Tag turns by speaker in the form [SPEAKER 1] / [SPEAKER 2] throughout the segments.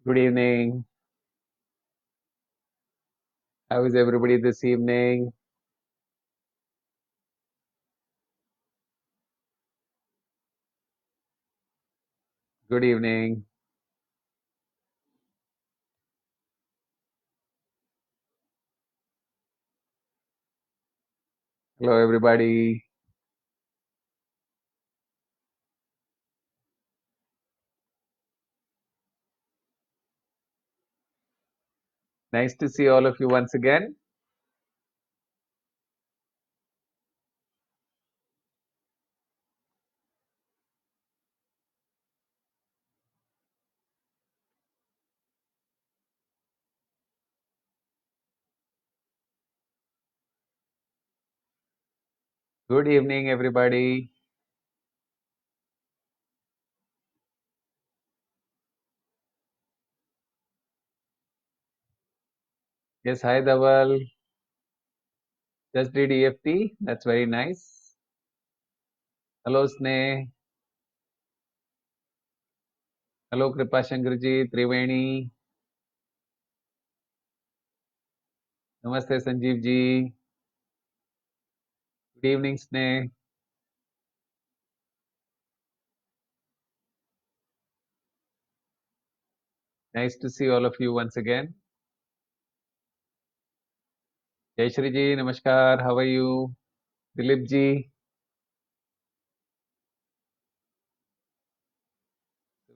[SPEAKER 1] Good evening. How is everybody this evening? Good evening. Hello, everybody. Nice to see all of you once again. Good evening, everybody. Yes, hi, Dhaval. Just did EFT. That's very nice. Hello, Sneh. Hello, Kripa Shankarji, Triveni. Namaste, Sanjeev ji. Good evening, Sneh. Nice to see all of you once again. Jai Shri ji, Namaskar. How are you? Dilip ji.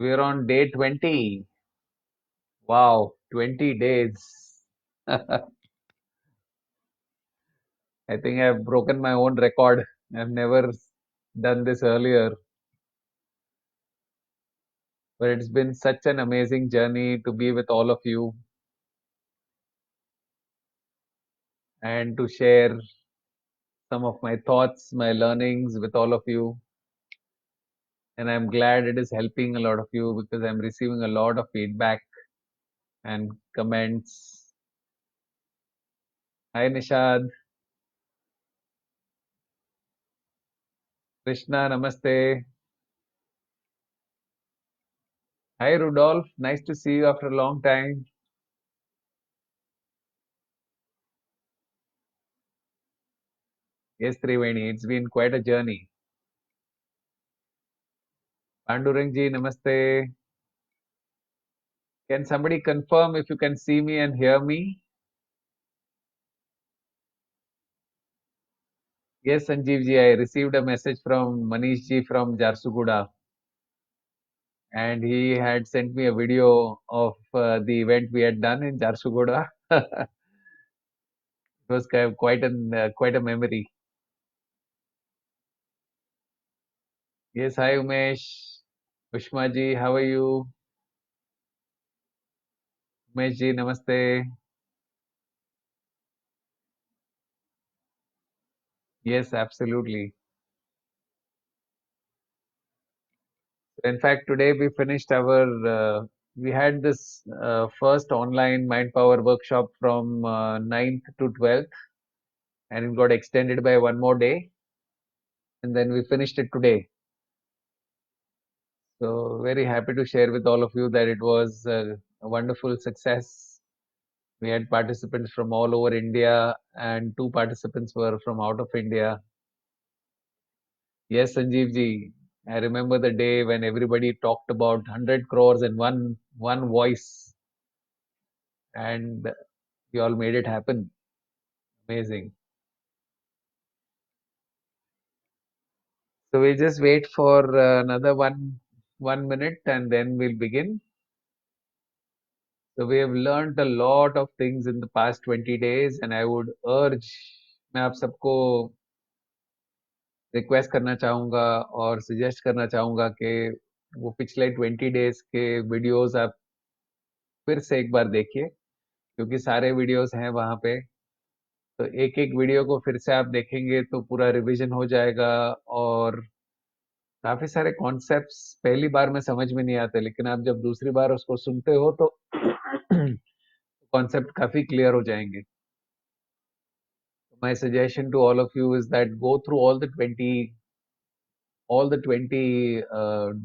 [SPEAKER 1] We're on day 20. Wow, 20 days. I think I've broken my own record. I've never done this earlier, but it's been such an amazing journey to be with all of you and to share some of my thoughts, my learnings with all of you. And I'm glad it is helping a lot of you because I'm receiving a lot of feedback and comments. Hi, Nishad. Krishna, namaste. Hi, Rudolph. Nice to see you after a long time. Yes, Triveni, it's been quite a journey. Pandurangji, namaste. Can somebody confirm if you can see me and hear me? Yes, Sanjeev ji, I received a message from Manish ji from Jarsuguda, and he had sent me a video of the event we had done in Jarsuguda. It was quite a memory. Yes, hi Umesh. Ushma ji, how are you? Umesh ji, namaste. Yes, absolutely. In fact, today we finished we had this first online Mind Power workshop from 9th to 12th, and it got extended by one more day, and then we finished it today. So very happy to share with all of you that it was a wonderful success. We had participants from all over India, and two participants were from out of India. Yes, Sanjeev ji, I remember the day when everybody talked about 100 crores in one voice, and you all made it happen. Amazing. So we'll just wait for another 1 minute, and then we'll begin. So we have learned a lot of things in the past 20 days, and I would urge, मैं आप सबको request करना चाहूँगा और suggest करना चाहूँगा कि वो पिछले 20 डेज के वीडियोस आप फिर से एक बार देखिए, क्योंकि सारे वीडियोस हैं वहाँ पे। तो एक एक वीडियो को फिर से आप देखेंगे तो पूरा रिवीजन हो जाएगा, और काफी सारे कॉन्सेप्ट्स पहली बार में समझ में नहीं आते, लेकिन आप जब दूसरी बार उसको सुनते हो तो कॉन्सेप्ट काफी क्लियर हो जाएंगे. My suggestion to all of you is that go through all the 20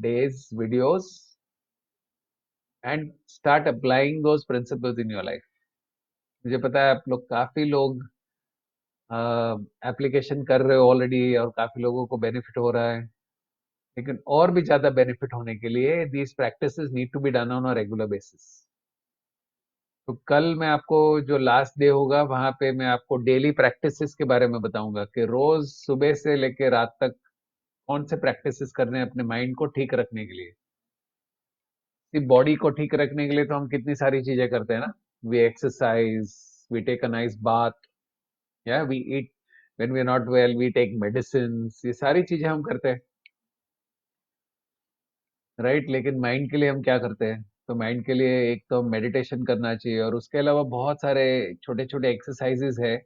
[SPEAKER 1] days videos, and start applying those principles in your life. मुझे पता है आप लोग काफी लोग एप्लीकेशन कर रहे हो ऑलरेडी और काफी लोगों को बेनिफिट हो रहा है, लेकिन और भी ज्यादा बेनिफिट होने के लिए these practices need to be done on a regular basis. तो कल मैं आपको जो लास्ट डे होगा वहां पे मैं आपको डेली प्रैक्टिसेस के बारे में बताऊंगा कि रोज सुबह से लेकर रात तक कौन से प्रैक्टिसेस करने हैं अपने माइंड को ठीक रखने के लिए। बॉडी को ठीक रखने के लिए तो हम कितनी सारी चीजें करते हैं ना, we exercise, we take a nice bath, या we eat, when we are not well we take medicine, ये सारी चीजें हम करते हैं, राइट। लेकिन माइंड के लिए हम क्या करते हैं? तो माइंड के लिए एक तो मेडिटेशन करना चाहिए, और उसके अलावा बहुत सारे छोटे छोटे एक्सरसाइजेज है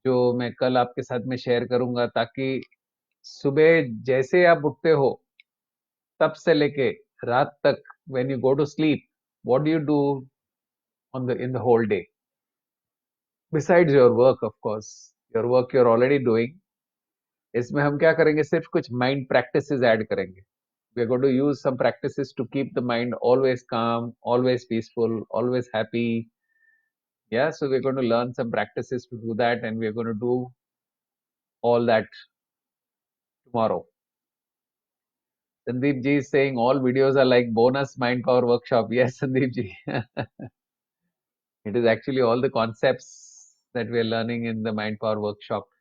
[SPEAKER 1] जो मैं कल आपके साथ में शेयर करूंगा, ताकि सुबह जैसे आप उठते हो तब से लेके रात तक, when you go to sleep, what do you do on the in the whole day besides your work, of course your work you are already doing. इसमें हम क्या करेंगे, सिर्फ कुछ माइंड प्रैक्टिसेस ऐड करेंगे। we are going to use some practices to keep the mind always calm, always peaceful, always happy. Yeah, so we're going to learn some practices to do that, and we're going to do all that tomorrow. Sandeep ji is saying all videos are like bonus mind power workshop. Yes, Sandeep ji. It is actually all the concepts that we are learning in the mind power workshop.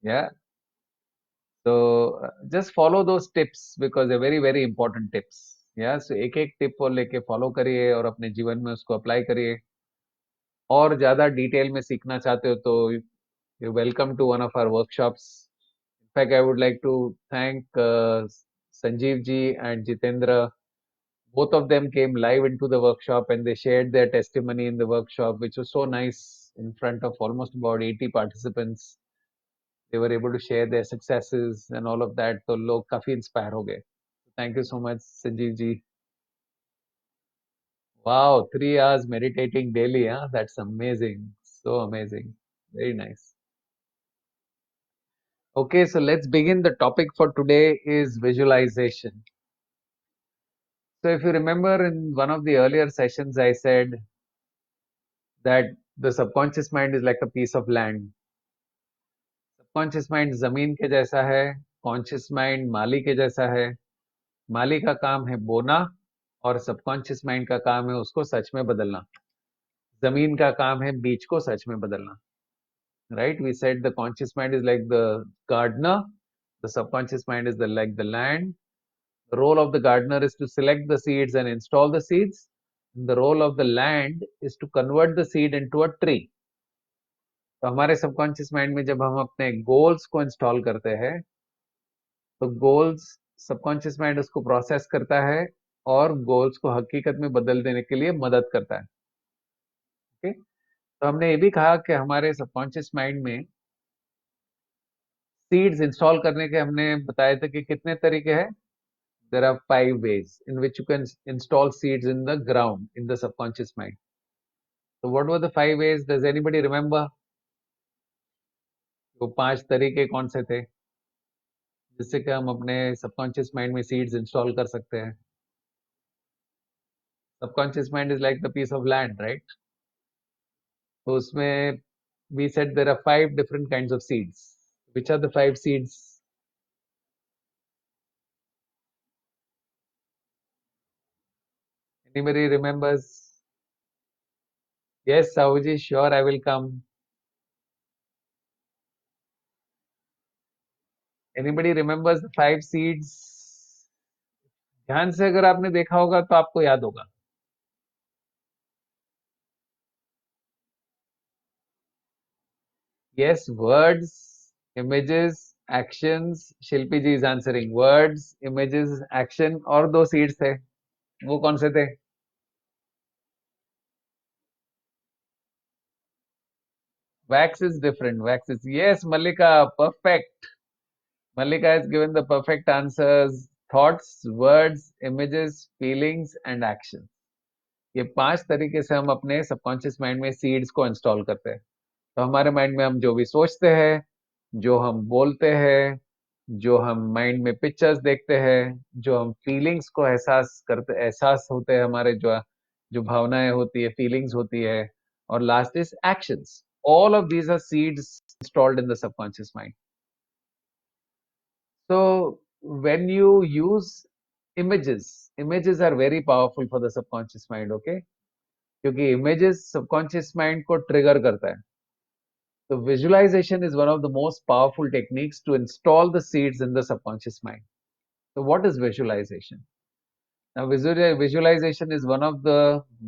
[SPEAKER 1] Yeah. So just follow those tips because they're very, very important tips. Yeah. So एक एक tip को लेके follow करिए और अपने जीवन में उसको अप्लाई करिए। और ज्यादा डिटेल में सीखना चाहते हो तो you welcome to one of our workshops. In fact I would like to thank Sanjeev ji and Jitendra. both of them came live into the workshop and they shared their testimony in the workshop, which was so nice, in front of almost about 80 participants. They were able to share their successes and all of that, तो लोग काफी inspire हो गए। Thank you so much Sanjeev ji. Wow, 3 hours meditating daily, huh? That's amazing. So amazing. Very nice. Okay, so let's begin. The topic for today is visualization. So if you remember in one of the earlier sessions, I said that the subconscious mind is like a piece of land. Subconscious mind जमीन के जैसा है, conscious mind माली के जैसा है। माली का काम है बोना और subconscious mind का काम है उसको सच में बदलना। जमीन का काम है बीज को सच में बदलना। Right, we said the conscious mind is like the gardener, the subconscious mind is like the land. The role of the gardener is to select the seeds and install the seeds. And the role of the land is to convert the seed into a tree. तो हमारे subconscious mind में जब हम अपने goals को install करते हैं तो गोल्स, सबकॉन्शियस माइंड उसको प्रोसेस करता है और गोल्स को हकीकत में बदल देने के लिए मदद करता है। ओके, तो हमने ये भी कहा कि हमारे सबकॉन्शियस माइंड में सीड्स इंस्टॉल करने के हमने बताए थे कि कितने तरीके हैं। there are 5 ways in which you can install seeds in the ground in the subconscious mind. So what were the 5 ways? Does anybody remember? वो 5 तरीके कौन से थे जिससे कि हम अपने सबकॉन्शियस माइंड में सीड्स इंस्टॉल कर सकते हैं? Subconscious mind is like the piece of land, right? तो उसमें we said there are 5 different kinds of seeds. Which are the 5 seeds? Anybody remembers? Yes, Sahuji, sure, I will come. Anybody remembers the 5 seeds? ध्यान से अगर आपने देखा होगा तो आपको याद होगा। Yes, words, images, actions. Shilpi ji is answering words, images, action, और 2 seeds थे, वो कौन से थे? Wax is different. Wax is, yes, Mallika, perfect. Mallika has given the perfect answers. Thoughts, words, images, feelings and actions. ये 5 तरीके से हम अपने सबकॉन्शियस माइंड में सीड्स को इंस्टॉल करते हैं। तो हमारे माइंड में हम जो भी सोचते हैं, जो हम बोलते हैं, जो हम माइंड में पिक्चर्स देखते हैं, जो हम फीलिंग्स को एहसास होते हैं, हमारे जो जो भावनाएं होती है, फीलिंग्स होती है, और last is actions. All of these are seeds installed in the subconscious mind. So when you use images are very powerful for the subconscious mind, okay? क्योंकि images subconscious mind को trigger करता है. So visualization is one of the most powerful techniques to install the seeds in the subconscious mind. So what is visualization? Now visualization is one of the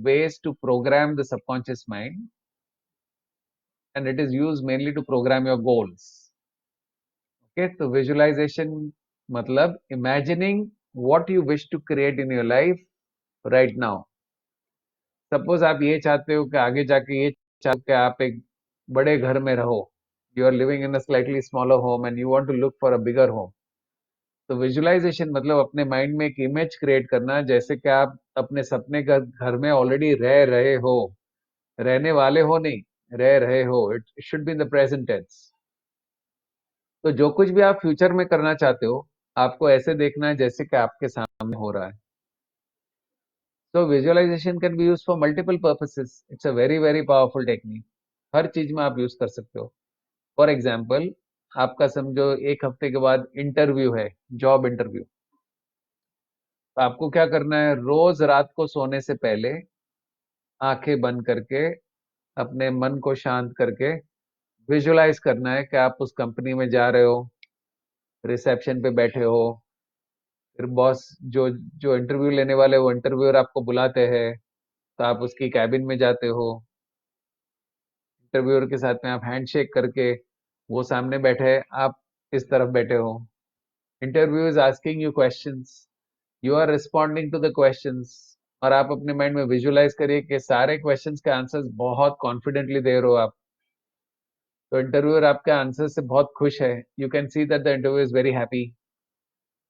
[SPEAKER 1] ways to program the subconscious mind, and it is used mainly to program your goals. Okay, so visualization मतलब imagining what you wish to create in your life right now. Suppose आप ये चाहते हो कि आगे जाके ये चाहते हो कि आप एक बड़े घर में रहो, you are living in a slightly smaller home and you want to look for a bigger home. तो विजुअलाइजेशन मतलब अपने माइंड में एक इमेज क्रिएट करना, जैसे कि आप अपने सपने का घर में ऑलरेडी रह रहे हो, रहने वाले हो नहीं, रह रहे हो। It should be in the present tense. तो जो कुछ भी आप फ्यूचर में करना चाहते हो, आपको ऐसे देखना है जैसे कि आपके सामने हो रहा है। So visualization can be used for multiple purposes. It's a very very powerful technique. हर चीज में आप यूज कर सकते हो। फॉर एग्जाम्पल, आपका समझो एक हफ्ते के बाद इंटरव्यू है, जॉब इंटरव्यू। तो आपको क्या करना है, रोज रात को सोने से पहले आंखें बंद करके, अपने मन को शांत करके विजुलाइज करना है कि आप उस कंपनी में जा रहे हो, रिसेप्शन पे बैठे हो, फिर बॉस जो जो इंटरव्यू लेने वाले वो इंटरव्यूअर आपको बुलाते हैं, तो आप उसकी कैबिन में जाते हो, इंटरव्यूअर के साथ में आप हैंडशेक करके, वो सामने बैठे है, आप इस तरफ बैठे हो, interview is asking you questions, you are responding to the questions, और आप अपने माइंड में विजुलाइज करिए कि सारे क्वेश्चंस के आंसर्स बहुत कॉन्फिडेंटली दे रहे हो आप। तो इंटरव्यूअर आपके आंसर से बहुत खुश है, you can see that the interview is very happy,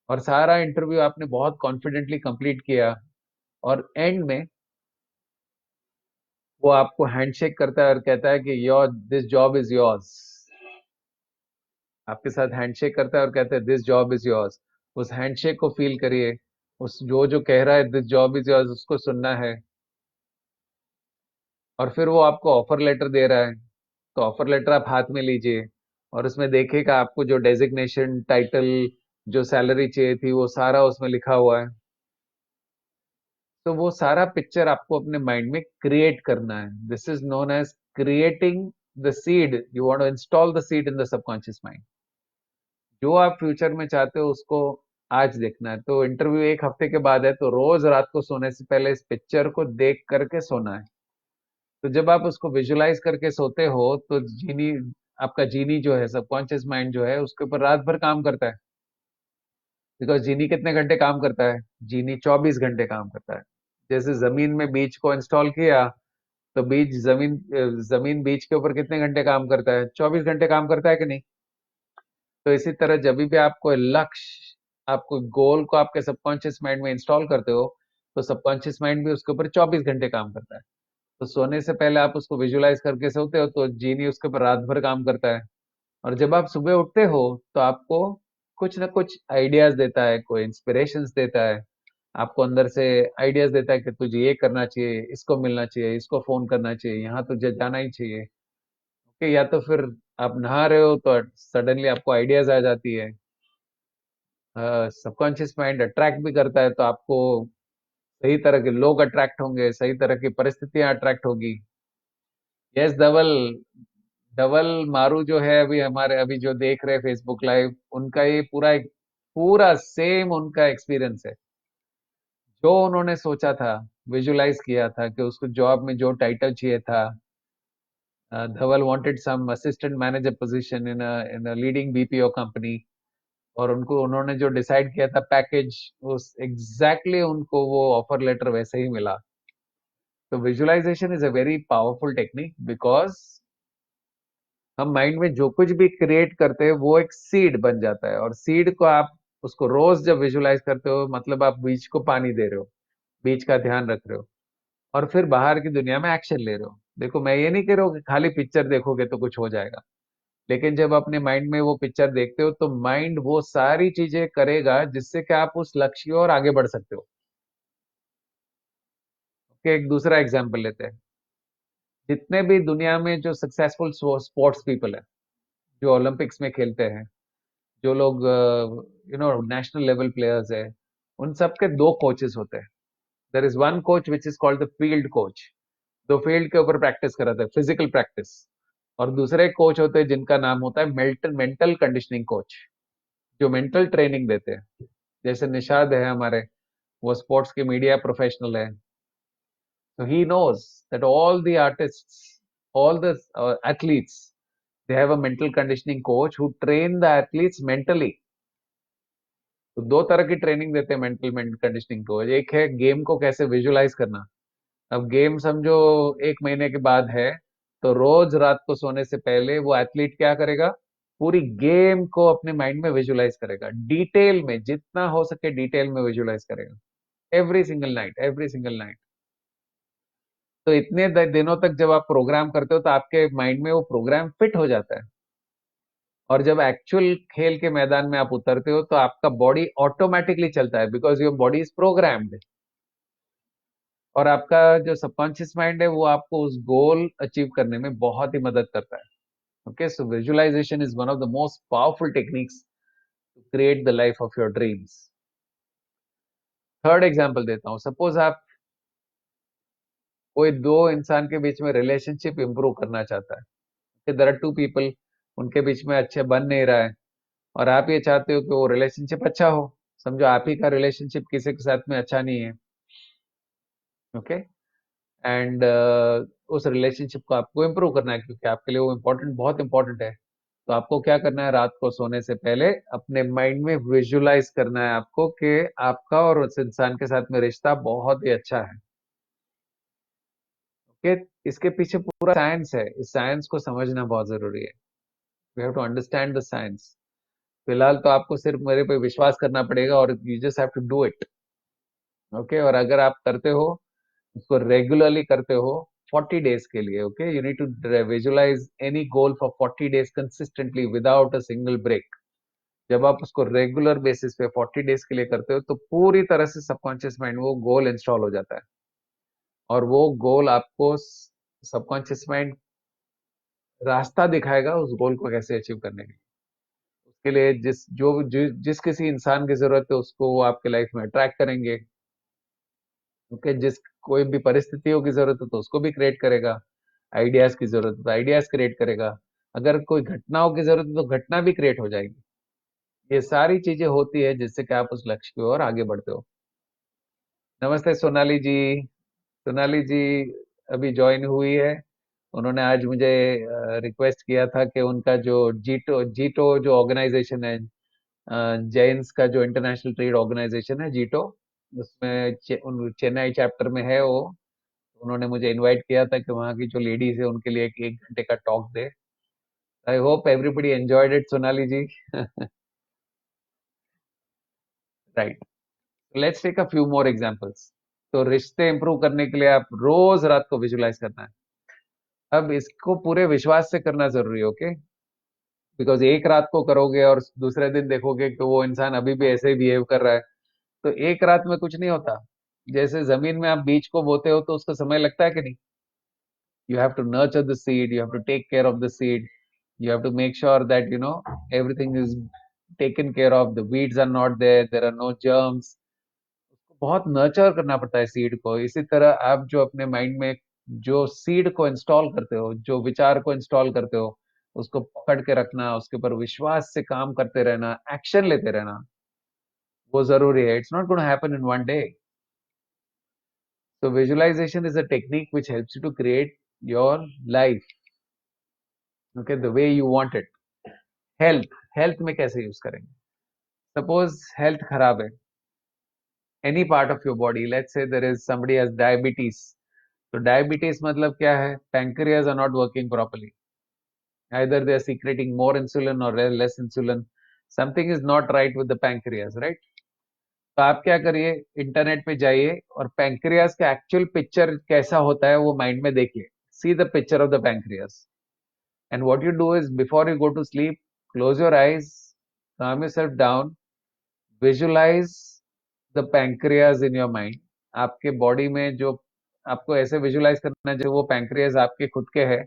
[SPEAKER 1] और सारा इंटरव्यू आपने बहुत कॉन्फिडेंटली कंप्लीट किया, और एंड में वो आपको हैंडशेक करता है और कहता है कि your this job is yours. आपके साथ हैंडशेक करता है और कहता है दिस जॉब इज योर्स। उस हैंडशेक को फील करिए, उस जो कह रहा है दिस जॉब इज योर्स, उसको सुनना है। और फिर वो आपको ऑफर लेटर दे रहा है, तो ऑफर लेटर आप हाथ में लीजिए, और उसमें देखिएगा आपको जो डेजिग्नेशन, टाइटल, जो सैलरी चाहिए थी, वो सारा उसमें लिखा हुआ है। तो वो सारा पिक्चर आपको अपने माइंड में क्रिएट करना है। This is known as creating the seed. You want to install the seed in the subconscious mind. जो आप फ्यूचर में चाहते हो उसको आज देखना है। तो इंटरव्यू एक हफ्ते के बाद है, तो रोज रात को सोने से पहले इस पिक्चर को देख करके सोना है। तो जब आप उसको विजुलाइज करके सोते हो, तो जीनी, आपका जीनी जो है, सबकॉन्शियस माइंड जो है, उसके ऊपर रात भर काम करता है। बिकॉज जीनी कितने घंटे काम करता है, जीनी 24 घंटे काम करता है। जैसे जमीन में बीज को इंस्टॉल किया, तो बीज जमीन बीज के ऊपर कितने घंटे काम करता है, 24 घंटे काम करता है कि नहीं। तो इसी तरह जब भी आपको लक्ष्य, आपको गोल को आपके सबकॉन्शियस माइंड में इंस्टॉल करते हो, तो सबकॉन्शियस माइंड भी उसके ऊपर 24 घंटे काम करता है। तो सोने से पहले आप उसको विजुलाइज करके सोते हो, तो जीनी उसके ऊपर रात भर काम करता है। और जब आप सुबह उठते हो, तो आपको कुछ ना कुछ आइडियाज देता है, कोई इंस्पिरेशंस देता है, आपको अंदर से आइडियाज देता है कि तुझे ये करना चाहिए, इसको मिलना चाहिए, इसको फोन करना चाहिए, यहाँ तुझे जाना ही चाहिए। ओके, या तो फिर आप नहा रहे हो तो सडनली आपको आइडियाज आ जाती है। सबकॉन्शियस माइंड अट्रैक्ट भी करता है, तो आपको सही तरह के लोग अट्रैक्ट होंगे, सही तरह की परिस्थितियां अट्रैक्ट होगी। यस, धवल, धवल मारू जो है, अभी हमारे अभी जो देख रहे हैं फेसबुक लाइव, उनका ये पूरा सेम उनका एक्सपीरियंस है। जो उन्होंने सोचा था, विजुलाइज किया था कि उसको जॉब में जो टाइटल चाहिए था, Dhaval wanted some assistant manager position in a leading BPO company, और उनको उन्होंने जो डिसाइड किया था पैकेज, उस एग्जैक्टली उनको वो ऑफर लेटर वैसे ही मिला। तो visualization is a very powerful technique, because हम माइंड में जो कुछ भी क्रिएट करते हैं वो एक सीड बन जाता है, और सीड को आप उसको रोज जब विजुअलाइज करते हो, मतलब आप बीज को पानी दे रहे हो, बीज का ध्यान रख रहे हो, और फिर बाहर की दुनिया में एक्शन ले रहे हो। देखो, मैं ये नहीं कह रहा हूँ कि खाली पिक्चर देखोगे तो कुछ हो जाएगा, लेकिन जब अपने माइंड में वो पिक्चर देखते हो तो माइंड वो सारी चीजें करेगा जिससे कि आप उस लक्ष्य की ओर आगे बढ़ सकते हो। कि एक दूसरा एग्जाम्पल लेते हैं। जितने भी दुनिया में जो सक्सेसफुल स्पोर्ट्स पीपल है, जो ओलंपिक्स में खेलते हैं, जो लोग नेशनल लेवल प्लेयर्स है, उन सबके दो कोचेस होते हैं। There is one coach which is called the field coach, जो फील्ड के ऊपर प्रैक्टिस कराता है, फिजिकल प्रैक्टिस। और दूसरे कोच होते हैं जिनका नाम होता है मेंटल कंडीशनिंग कोच, जो मेंटल ट्रेनिंग देते हैं। जैसे निषाद है हमारे, वो स्पोर्ट्स के मीडिया प्रोफेशनल है। So he knows that all the artists, all the athletes, they have a mental conditioning coach who train the athletes mentally. तो दो तरह की ट्रेनिंग देते हैं मेंटल कंडीशनिंग कोच। एक है गेम को कैसे विजुलाइज करना। अब गेम समझो 1 महीने के बाद है, तो रोज रात को सोने से पहले वो एथलीट क्या करेगा, पूरी गेम को अपने माइंड में विजुलाइज करेगा, डिटेल में, जितना हो सके डिटेल में विजुलाइज करेगा, every single night, every single night. तो इतने दिनों तक जब आप प्रोग्राम करते हो तो आपके माइंड में वो प्रोग्राम फिट हो जाता है। और जब एक्चुअल खेल के मैदान में आप उतरते हो तो आपका बॉडी ऑटोमेटिकली चलता है, because your body is programmed. और आपका जो सबकॉन्शियस माइंड है वो आपको उस गोल अचीव करने में बहुत ही मदद करता है। Okay, so visualization is one of the most powerful techniques to create the life of your dreams. Third example देता हूँ। सपोज आप कोई दो इंसान के बीच में रिलेशनशिप इंप्रूव करना चाहता है कि देयर आर टू पीपल, उनके बीच में अच्छे बन नहीं रहा है, और आप ये चाहते हो कि वो रिलेशनशिप अच्छा हो। समझो आप ही का रिलेशनशिप किसी के साथ में अच्छा नहीं है। ओके, एंड उस रिलेशनशिप को आपको इम्प्रूव करना है क्योंकि आपके लिए वो इम्पोर्टेंट, बहुत इंपॉर्टेंट है। तो आपको क्या करना है, रात को सोने से पहले अपने माइंड में विजुलाइज करना है आपको कि आपका और उस इंसान के साथ में रिश्ता बहुत ही अच्छा है। ओके, इसके पीछे पूरा साइंस है, इस साइंस को समझना बहुत जरूरी है। We have to understand the science. फिलहाल तो आपको सिर्फ मेरे पे विश्वास करना पड़ेगा और you just have to do it. Okay, और अगर आप करते हो, उसको रेगुलरली करते हो 40 डेज के लिए, okay, you need to visualize any goal for 40 days consistently without a single break. जब आप उसको रेगुलर बेसिस पे 40 डेज के लिए करते हो तो पूरी तरह से सबकॉन्शियस माइंड वो गोल इंस्टॉल हो जाता है, और वो गोल आपको सबकॉन्शियस माइंड रास्ता दिखाएगा उस गोल को कैसे अचीव करने के लिए। उसके लिए जिस किसी इंसान की जरूरत है उसको वो आपके लाइफ में अट्रैक्ट करेंगे। ओके, जिस कोई भी परिस्थितियों की जरूरत है तो उसको भी क्रिएट करेगा। आइडियाज की जरूरत है तो आइडियाज क्रिएट करेगा। अगर कोई घटनाओं की जरूरत है तो घटना भी क्रिएट हो जाएगी। ये सारी चीजें होती है जिससे कि आप उस लक्ष्य की ओर आगे बढ़ते हो। नमस्ते सोनाली जी। सोनाली जी अभी ज्वाइन हुई है। उन्होंने आज मुझे रिक्वेस्ट किया था कि उनका जो जीटो जीटो जो ऑर्गेनाइजेशन है, जेन्स का जो इंटरनेशनल ट्रेड ऑर्गेनाइजेशन है जीटो, उसमें चेन्नई चैप्टर में है वो। उन्होंने मुझे इनवाइट किया था कि वहाँ की जो लेडीज है उनके लिए एक 1 घंटे का टॉक दे। I hope everybody enjoyed it Sonali ji. Right, let's take a few more examples. तो रिश्ते इंप्रूव करने के लिए आप रोज रात को विजुलाइज करना है। अब इसको पूरे विश्वास से करना जरूरी है, ओके, बिकॉज एक रात को करोगे और दूसरे दिन देखोगे कि वो इंसान अभी भी ऐसे ही बिहेव कर रहा है, तो एक रात में कुछ नहीं होता। जैसे जमीन में आप बीज को बोते हो तो उसको समय लगता है कि नहीं। You have to nurture the seed, you have to take care of the seed, you have to make sure that everything is taken care of, the weeds are not there, there are no germs। उसको बहुत nurture करना पड़ता है seed को। इसी तरह आप जो अपने माइंड में जो सीड को इंस्टॉल करते हो, जो विचार को इंस्टॉल करते हो, उसको पकड़ के रखना, उसके ऊपर विश्वास से काम करते रहना, एक्शन लेते रहना, वो जरूरी है। It's not gonna happen in one day. So visualization is a technique which helps you to create your life, okay, the way you want it। Health, health में कैसे यूज करेंगे। सपोज हेल्थ खराब है, any part of your body, let's say there is somebody has diabetes. तो diabetes मतलब क्या है, pancreas are not working properly, either they are secreting more insulin और less insulin, something is not right with the pancreas, right. तो आप क्या करिए, internet पे जाइए और पैंक्रियाज का एक्चुअल पिक्चर कैसा होता है वो माइंड में देखिए। See the picture of the pancreas. And what you do is before you go to sleep, close your eyes, calm yourself down, visualize the pancreas in your mind. आपके body में जो आपको ऐसे विजुलाइज करना चाहिए वो पैंक्रियाज आपके खुद के है,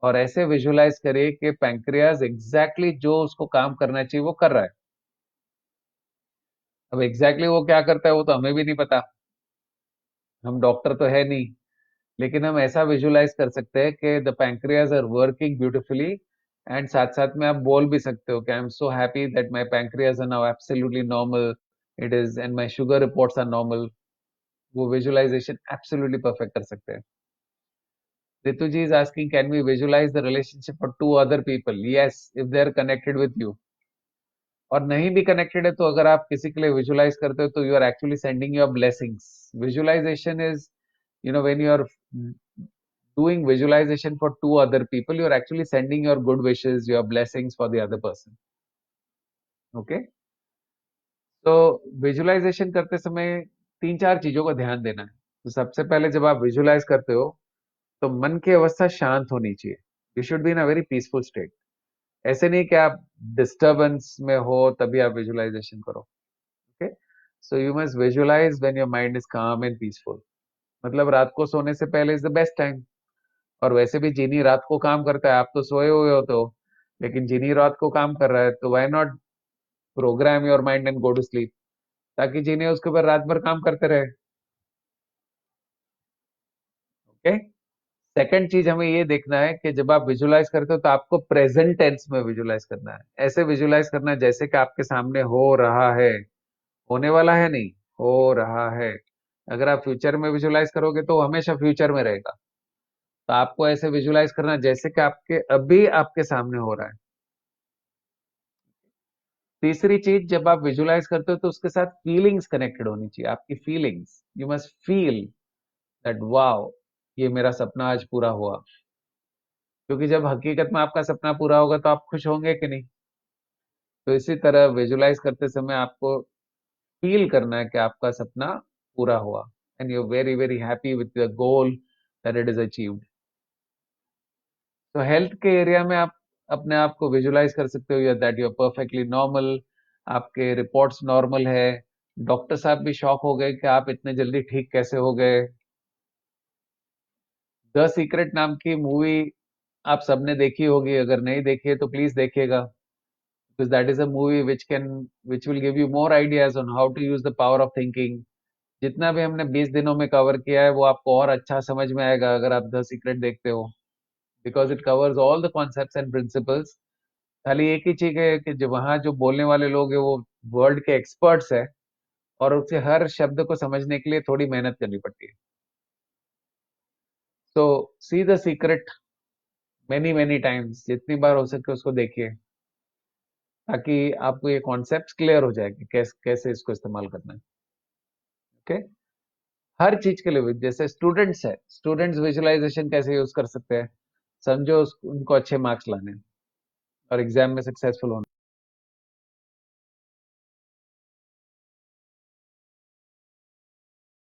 [SPEAKER 1] और ऐसे विजुलाइज करिए कि पैंक्रियाज एग्जैक्टली जो उसको काम करना चाहिए वो कर रहा है। अब एग्जैक्टली वो क्या करता है वो तो हमें भी नहीं पता, हम डॉक्टर तो है नहीं, लेकिन हम ऐसा विजुलाइज कर सकते हैं कि the pancreas are working beautifully, and साथ साथ में आप बोल भी सकते हो कि I am so happy that my pancreas are now absolutely normal, it is, and my sugar reports are normal. वो विजुलाइजेशन एब्सोल्युटली परफेक्ट कर सकते हैं। Ritu ji is asking, can we visualize the relationship for two other people? Yes, if they are connected with you. और नहीं भी connected है तो अगर आप किसी के लिए विजुलाइज करते हो तो you are actually sending your blessings. Visualization is, when you are doing visualization for two other people, you are actually sending your good wishes, your blessings for the other person. Okay? तो visualisation करते समय तीन चार चीजों का ध्यान देना है। तो सबसे पहले जब आप विजुलाइज करते हो तो मन की अवस्था शांत होनी चाहिए। You should be in a very peaceful state. ऐसे नहीं कि आप डिस्टर्बेंस में हो तभी आप विजुलाइजेशन करो। Okay, so you must visualize when your mind is calm and peaceful. मतलब रात को सोने से पहले इज द बेस्ट टाइम। और वैसे भी जिनी रात को काम करता है, आप तो सोए हुए हो तो, लेकिन जिनी रात को काम कर रहा है तो why not programme your mind and go to sleep, ताकि जिनी उसके ऊपर रात भर काम करते रहे। ओके, सेकंड चीज हमें ये देखना है कि जब आप विजुलाइज करते हो तो आपको प्रेजेंट टेंस में विजुलाइज करना है। ऐसे विजुलाइज करना है जैसे कि आपके सामने हो रहा है, होने वाला है नहीं, हो रहा है। अगर आप फ्यूचर में विजुलाइज करोगे तो वो हमेशा फ्यूचर में रहेगा। तो आपको ऐसे विजुलाइज करना है जैसे कि आपके अभी आपके सामने हो रहा है। तीसरी चीज, जब आप विजुलाइज करते हो तो उसके साथ फीलिंग्स कनेक्टेड होनी चाहिए। आपकी feelings, you must feel that wow, ये मेरा सपना आज पूरा हुआ। क्योंकि जब हकीकत में आपका सपना पूरा होगा तो आप खुश होंगे कि नहीं। तो इसी तरह विजुलाइज करते समय आपको फील करना है कि आपका सपना पूरा हुआ, and you are very very happy with the goal that it is achieved. तो हेल्थ के एरिया में आप अपने आप को विजुलाइज कर सकते हो that you are perfectly normal, आपके रिपोर्ट्स नॉर्मल है। डॉक्टर साहब भी शॉक हो गए कि आप इतने जल्दी ठीक कैसे हो गए। द सीक्रेट नाम की मूवी आप सबने देखी होगी, अगर नहीं देखी है तो प्लीज देखिएगा, because that is a movie which will give you more ideas on how to use the power of thinking। जितना भी हमने 20 दिनों में कवर किया है वो आपको और अच्छा समझ में आएगा अगर आप द सीक्रेट देखते हो, because it covers all the concepts and principles. खाली एक ही चीज है कि जो वहाँ जो बोलने वाले लोग हैं वो वर्ल्ड के एक्सपर्ट्स है, और उससे हर शब्द को समझने के लिए थोड़ी मेहनत करनी पड़ती है। तो see the secret many many times, जितनी बार हो सके उसको देखिए, ताकि आपको ये कॉन्सेप्ट क्लियर हो जाए कि कैसे इसको इस्तेमाल करना है। ओके, हर चीज के लिए, जैसे स्टूडेंट्स है, स्टूडेंट्स विजुअलाइजेशन कैसे यूज कर सकते हैं। समझो उनको अच्छे मार्क्स लाने हैं और एग्जाम में सक्सेसफुल होना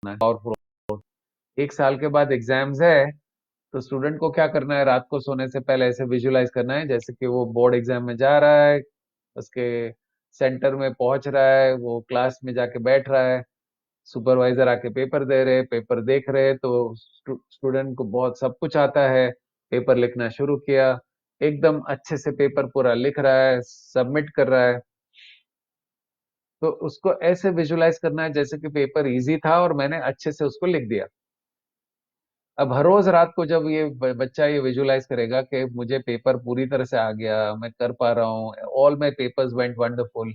[SPEAKER 1] है, और एक साल के बाद एग्जाम्स है, तो स्टूडेंट को क्या करना है, रात को सोने से पहले ऐसे विजुअलाइज करना है जैसे कि वो बोर्ड एग्जाम में जा रहा है, उसके सेंटर में पहुंच रहा है, वो क्लास में जाके बैठ रहा है, सुपरवाइजर आके पेपर दे रहे, पेपर देख रहे, तो स्टूडेंट को बहुत सब कुछ आता है, पेपर लिखना शुरू किया, एकदम अच्छे से पेपर पूरा लिख रहा है, सबमिट कर रहा है। तो उसको ऐसे विजुलाइज करना है जैसे कि पेपर इजी था और मैंने अच्छे से उसको लिख दिया। अब हर रोज रात को जब ये बच्चा ये विजुलाइज करेगा कि मुझे पेपर पूरी तरह से आ गया, मैं कर पा रहा हूँ, all my papers went wonderful,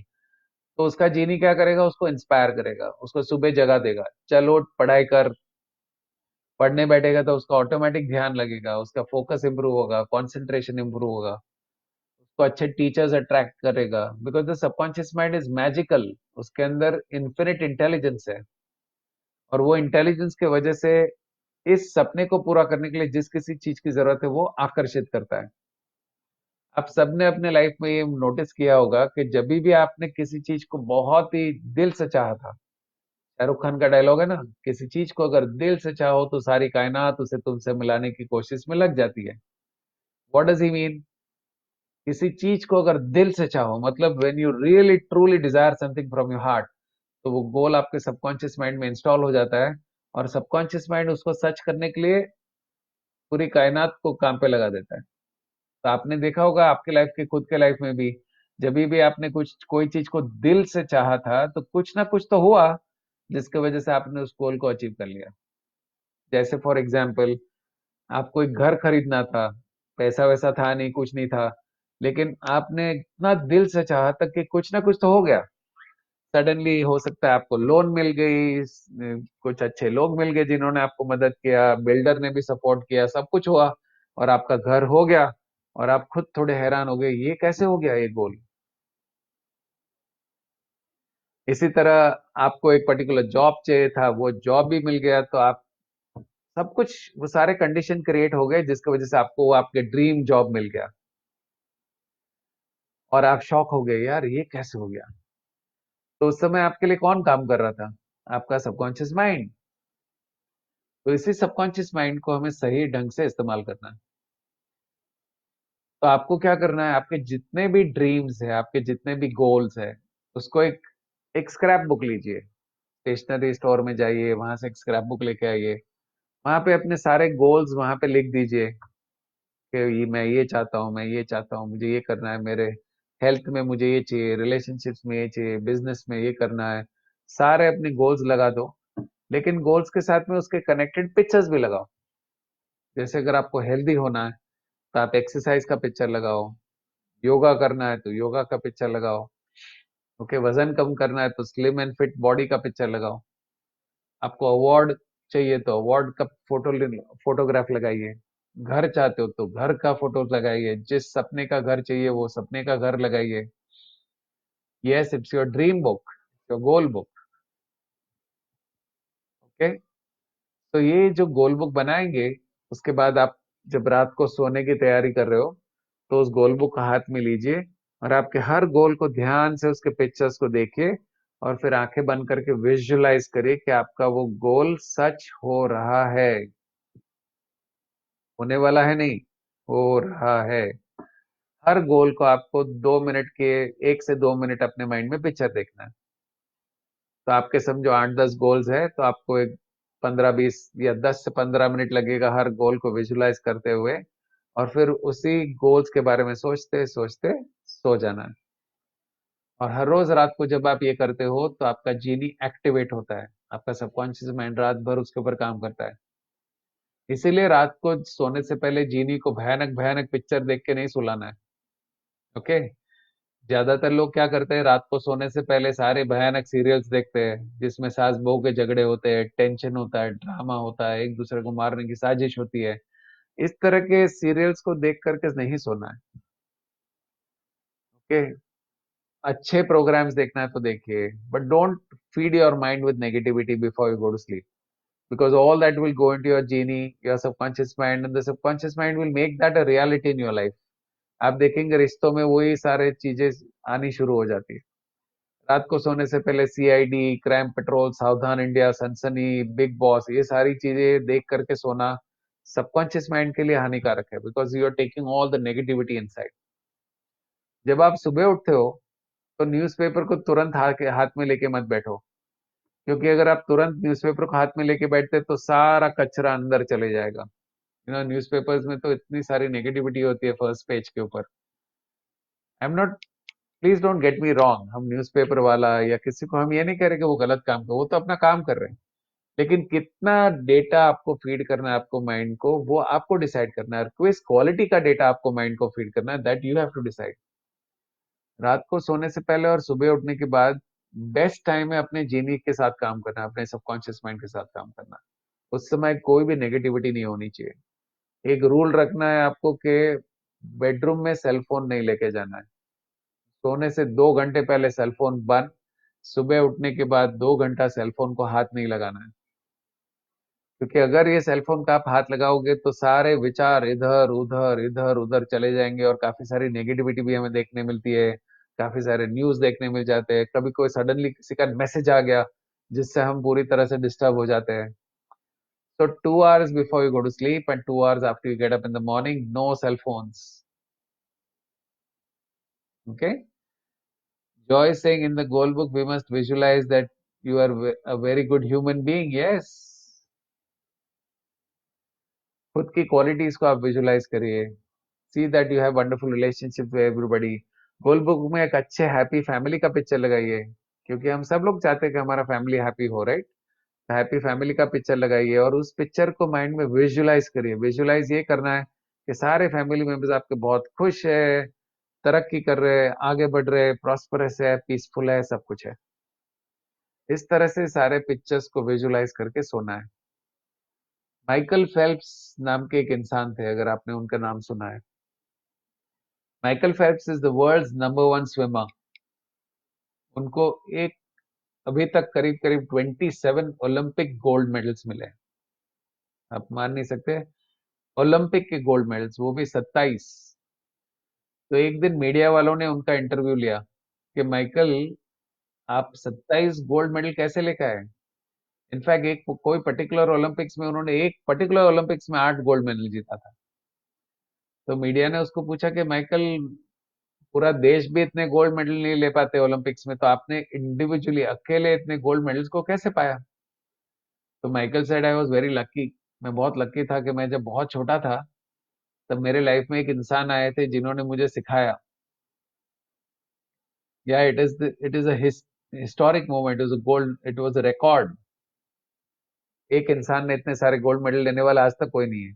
[SPEAKER 1] तो उसका जीनी क्या करेगा, उसको इंस्पायर करेगा, उसको सुबह जगा देगा, चलो पढ़ाई कर। पढ़ने बैठेगा तो उसका ऑटोमेटिक ध्यान लगेगा, उसका फोकस इंप्रूव होगा, कंसंट्रेशन इंप्रूव होगा, उसको अच्छे टीचर्स अट्रैक्ट करेगा, because the subconscious mind is magical. उसके अंदर इन्फिनिट इंटेलिजेंस है, और वो इंटेलिजेंस की वजह से इस सपने को पूरा करने के लिए जिस किसी चीज की जरूरत है वो आकर्षित करता है। आप सबने अपने लाइफ में ये नोटिस किया होगा कि जब भी आपने किसी चीज को बहुत ही दिल से चाहा था, शाहरुख खान का डायलॉग है ना, किसी चीज को अगर दिल से चाहो तो सारी कायनात उसे तुमसे मिलाने की कोशिश में लग जाती है। What does he mean? किसी चीज को अगर दिल से चाहो, मतलब when you really truly desire something from your heart, तो वो गोल आपके सबकॉन्शियस माइंड में इंस्टॉल हो जाता है, और सबकॉन्शियस माइंड उसको सर्च करने के लिए पूरी कायनात को काम पे लगा देता है। तो आपने देखा होगा आपके लाइफ के, खुद के लाइफ में भी, जब भी आपने कुछ कोई चीज को दिल से चाहा था, तो कुछ ना कुछ तो हुआ जिसकी वजह से आपने उस गोल को अचीव कर लिया। जैसे फॉर एग्जाम्पल, आपको एक घर खरीदना था, पैसा वैसा था नहीं, कुछ नहीं था, लेकिन आपने इतना दिल से चाहा था कि कुछ ना कुछ तो हो गया। सडनली हो सकता है आपको लोन मिल गई, कुछ अच्छे लोग मिल गए जिन्होंने आपको मदद किया, बिल्डर ने भी सपोर्ट किया, सब कुछ हुआ, और आपका घर हो गया। और आप खुद थोड़े हैरान हो गए, ये कैसे हो गया ये गोल। इसी तरह आपको एक पर्टिकुलर जॉब चाहिए था, वो जॉब भी मिल गया, तो आप सब कुछ, वो सारे कंडीशन क्रिएट हो गए जिसकी वजह से आपको वो आपके ड्रीम जॉब मिल गया। और आप शॉक हो गए, यार ये कैसे हो गया। तो उस समय आपके लिए कौन काम कर रहा था? आपका सबकॉन्शियस माइंड। तो इसी सबकॉन्शियस माइंड को हमें सही ढंग से इस्तेमाल करना है। तो आपको क्या करना है, आपके जितने भी ड्रीम्स है, आपके जितने भी गोल्स है, उसको एक एक स्क्रैप बुक लीजिए, स्टेशनरी स्टोर में जाइए, वहां से एक स्क्रैप बुक लेके आइए, वहां पे अपने सारे गोल्स वहां पे लिख दीजिए कि ये मैं ये चाहता हूँ, मैं ये चाहता हूँ, मुझे ये करना है, मेरे हेल्थ में मुझे ये चाहिए, रिलेशनशिप्स में ये चाहिए, बिजनेस में ये करना है। सारे अपने गोल्स लगा दो, लेकिन गोल्स के साथ में उसके कनेक्टेड पिक्चर्स भी लगाओ। जैसे अगर आपको हेल्दी होना है, तो आप एक्सरसाइज का पिक्चर लगाओ, योगा करना है तो योगा का पिक्चर लगाओ, ओके, वजन कम करना है तो स्लिम एंड फिट बॉडी का पिक्चर लगाओ, आपको अवार्ड चाहिए तो अवार्ड का फोटोग्राफ लगाइए, घर चाहते हो तो घर का फोटो लगाइए, जिस सपने का घर चाहिए वो सपने का घर लगाइए। Yes, it's your dream book, your goal book. Okay. तो ये जो गोल बुक बनाएंगे, उसके बाद आप जब रात को सोने की तैयारी कर रहे हो, तो उस गोल बुक को हाथ में लीजिए, और आपके हर गोल को ध्यान से उसके पिक्चर्स को देखिए, और फिर आंखें बंद करके विजुअलाइज करिए कि आपका वो गोल सच हो रहा है। होने वाला है नहीं, हो रहा है। हर गोल को आपको 2 मिनट के, 1 से 2 मिनट अपने माइंड में पिक्चर देखना है। तो आपके समझो 8-10 गोल्स है, तो आपको एक 15-20 या 10 से 15 मिनट लगेगा हर गोल को विजुलाइज करते हुए, और फिर उसी गोल्स के बारे में सोचते सोचते सो जाना है। और हर रोज रात को जब आप ये करते हो, तो आपका जीनी एक्टिवेट होता है, आपका सबकॉन्शियस माइंड रात भर उसके ऊपर काम करता है। इसीलिए रात को सोने से पहले जीनी को भयानक भयानक पिक्चर देख के नहीं सुलाना है। ओके। ज्यादातर लोग क्या करते हैं, रात को सोने से पहले सारे भयानक सीरियल्स देखते हैं, जिसमें सास बहू के झगड़े होते हैं, टेंशन होता है, ड्रामा होता है, एक दूसरे को मारने की साजिश होती है। इस तरह के सीरियल्स को देख करके नहीं सोना है। ओके। अच्छे प्रोग्राम्स देखना है तो देखिए, but don't feed your mind with negativity before you go to sleep, because all that will go into your genie, your subconscious mind, and the subconscious mind will make that a reality in your life. आप देखेंगे रिश्तों में वही सारे चीजें आनी शुरू हो जाती है। रात को सोने से पहले सीआईडी, क्राइम पेट्रोल, सावधान इंडिया, सनसनी, बिग बॉस, ये सारी चीजें देख करके सोना सबकॉन्शियस माइंड के लिए हानिकारक है, because you are taking all the negativity inside. जब आप सुबह उठते हो, तो न्यूज़पेपर को तुरंत हाथ में लेके मत बैठो, क्योंकि अगर आप तुरंत न्यूज़पेपर को हाथ में लेके बैठते तो सारा कचरा अंदर चले जाएगा। न्यूज़पेपर्स में तो इतनी सारी नेगेटिविटी होती है फर्स्ट पेज के ऊपर। I am not, please don't get me wrong, हम न्यूज़पेपर वाला या किसी को हम ये नहीं कह रहे कि वो गलत काम कर, वो तो अपना काम कर रहे हैं, लेकिन कितना डेटा आपको फीड करना है आपको माइंड को, वो आपको डिसाइड करना है, किस क्वालिटी का डेटा आपको माइंड को फीड करना है, that you have to decide. रात को सोने से पहले और सुबह उठने के बाद बेस्ट टाइम है अपने जीनी के साथ काम करना, अपने सबकॉन्शियस माइंड के साथ काम करना। उस समय कोई भी नेगेटिविटी नहीं होनी चाहिए। एक रूल रखना है आपको कि बेडरूम में सेल फोन नहीं लेके जाना है, सोने से 2 घंटे पहले सेल फोन बंद, सुबह उठने के बाद 2 घंटा सेल फोन को हाथ नहीं लगाना है। क्योंकि अगर ये सेल फोन का आप हाथ लगाओगे, तो सारे विचार इधर उधर इधर उधर चले जाएंगे, और काफी सारी नेगेटिविटी भी हमें देखने मिलती है, काफी सारे न्यूज देखने मिल जाते हैं, कभी कोई सडनली किसी का मैसेज आ गया जिससे हम पूरी तरह से डिस्टर्ब हो जाते हैं। So 2 hours before you go to sleep and 2 hours after you get up in the morning, no cell phones. Okay. Joy is saying in the goal book, we must visualize that you are a very good human being. Yes. खुद की qualities को आप visualise करिए. See that you have wonderful relationship with everybody. Goal book में एक अच्छे happy family का picture लगाइए, क्योंकि हम सब लोग चाहते हैं कि हमारा फैमिली हैप्पी हो, राइट. हैप्पी फैमिली का पिक्चर लगाइए और उस पिक्चर को माइंड में विजुलाइज करिए. विजुलाइज ये करना है कि सारे फैमिली मेंबर्स आपके बहुत खुश है, तरक्की कर रहे हैं, आगे बढ़ रहे हैं, प्रॉस्परस है, पीसफुल है, सब कुछ है. इस तरह से सारे पिक्चर्स को विजुलाइज करके सोना है. माइकल फेल्प्स नाम के एक इंसान थे, अगर आपने उनका नाम सुना है. Michael Phelps is the world's number 1 swimmer. उनको एक अभी तक करीब करीब 27 ओलंपिक गोल्ड मेडल्स मिले हैं. आप मान नहीं सकते, ओलंपिक के गोल्ड मेडल्स, वो भी 27. तो एक दिन मीडिया वालों ने उनका इंटरव्यू लिया कि माइकल, आप 27 गोल्ड मेडल कैसे लेकर आए. इनफैक्ट एक कोई पर्टिकुलर ओलंपिक्स में उन्होंने एक पर्टिकुलर ओलंपिक्स में 8 गोल्ड मेडल जीता था. तो मीडिया ने उसको पूछा कि माइकल, पूरा देश भी इतने गोल्ड मेडल नहीं ले पाते ओलंपिक्स में, तो आपने इंडिविजुअली अकेले इतने गोल्ड मेडल्स को कैसे पाया. तो Michael said, I was very lucky. मैं बहुत लकी था कि मैं जब बहुत छोटा था तब मेरे लाइफ में एक इंसान आए थे जिन्होंने मुझे सिखाया. या it is a historic moment, it was a record. एक इंसान ने इतने सारे गोल्ड मेडल लेने वाला आज तक कोई नहीं है.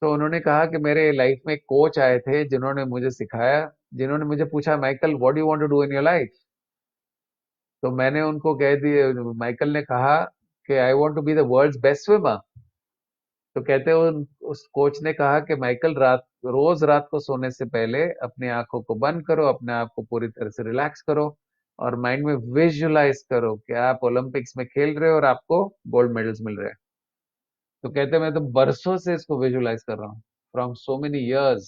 [SPEAKER 1] तो उन्होंने कहा कि मेरे लाइफ में एक कोच आए थे जिन्होंने मुझे सिखाया, जिन्होंने मुझे पूछा, Michael what do you want to do in your life. तो मैंने उनको कह दिया, माइकल ने कहा कि I want to be the world's best swimmer. तो कहते हो, उस कोच ने कहा कि माइकल, रोज रात को सोने से पहले अपनी आंखों को बंद करो, अपने आप को पूरी तरह से रिलैक्स करो और माइंड में विजुलाइज करो कि आप ओलंपिक्स में खेल रहे हो और आपको गोल्ड मेडल्स मिल रहे हैं. तो कहते मैं तो बरसों से इसको विजुलाइज कर रहा हूँ, from so many years,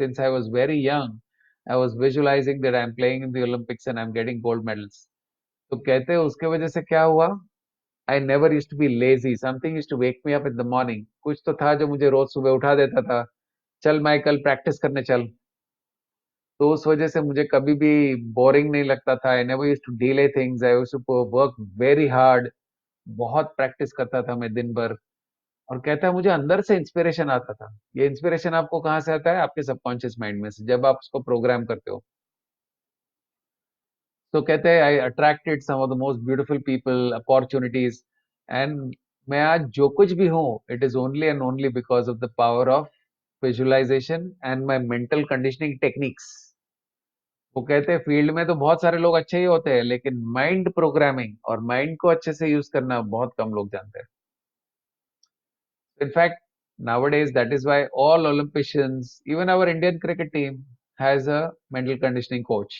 [SPEAKER 1] since I was very young. I was visualizing that I am playing in the Olympics and I am getting gold medals. तो कहते हैं उसके वजह से क्या हुआ, I never use to be lazy. Something use to wake me up in the morning. कुछ तो था जो मुझे रोज सुबह उठा देता था, चल माइकल प्रैक्टिस करने चल. तो उस वजह से मुझे कभी भी बोरिंग नहीं लगता था. I never use to delay things, I use to work very hard. बहुत प्रैक्टिस करता था मैं दिन भर. और कहता है मुझे अंदर से इंस्पिरेशन आता था. ये इंस्पिरेशन आपको कहाँ से आता है, आपके सबकॉन्शियस माइंड में से, जब आप उसको प्रोग्राम करते हो. तो कहते हैं I attracted some of the most beautiful people, opportunities. And मैं आज जो कुछ भी हूँ, it is only and only because of the power of visualisation and my mental conditioning techniques. वो कहते हैं फील्ड में तो बहुत सारे लोग अच्छे ही होते हैं, लेकिन माइंड प्रोग्रामिंग और माइंड को अच्छे से यूज करना बहुत कम लोग जानते हैं. In fact nowadays, that is why all Olympians, even our Indian cricket team, has a mental conditioning coach.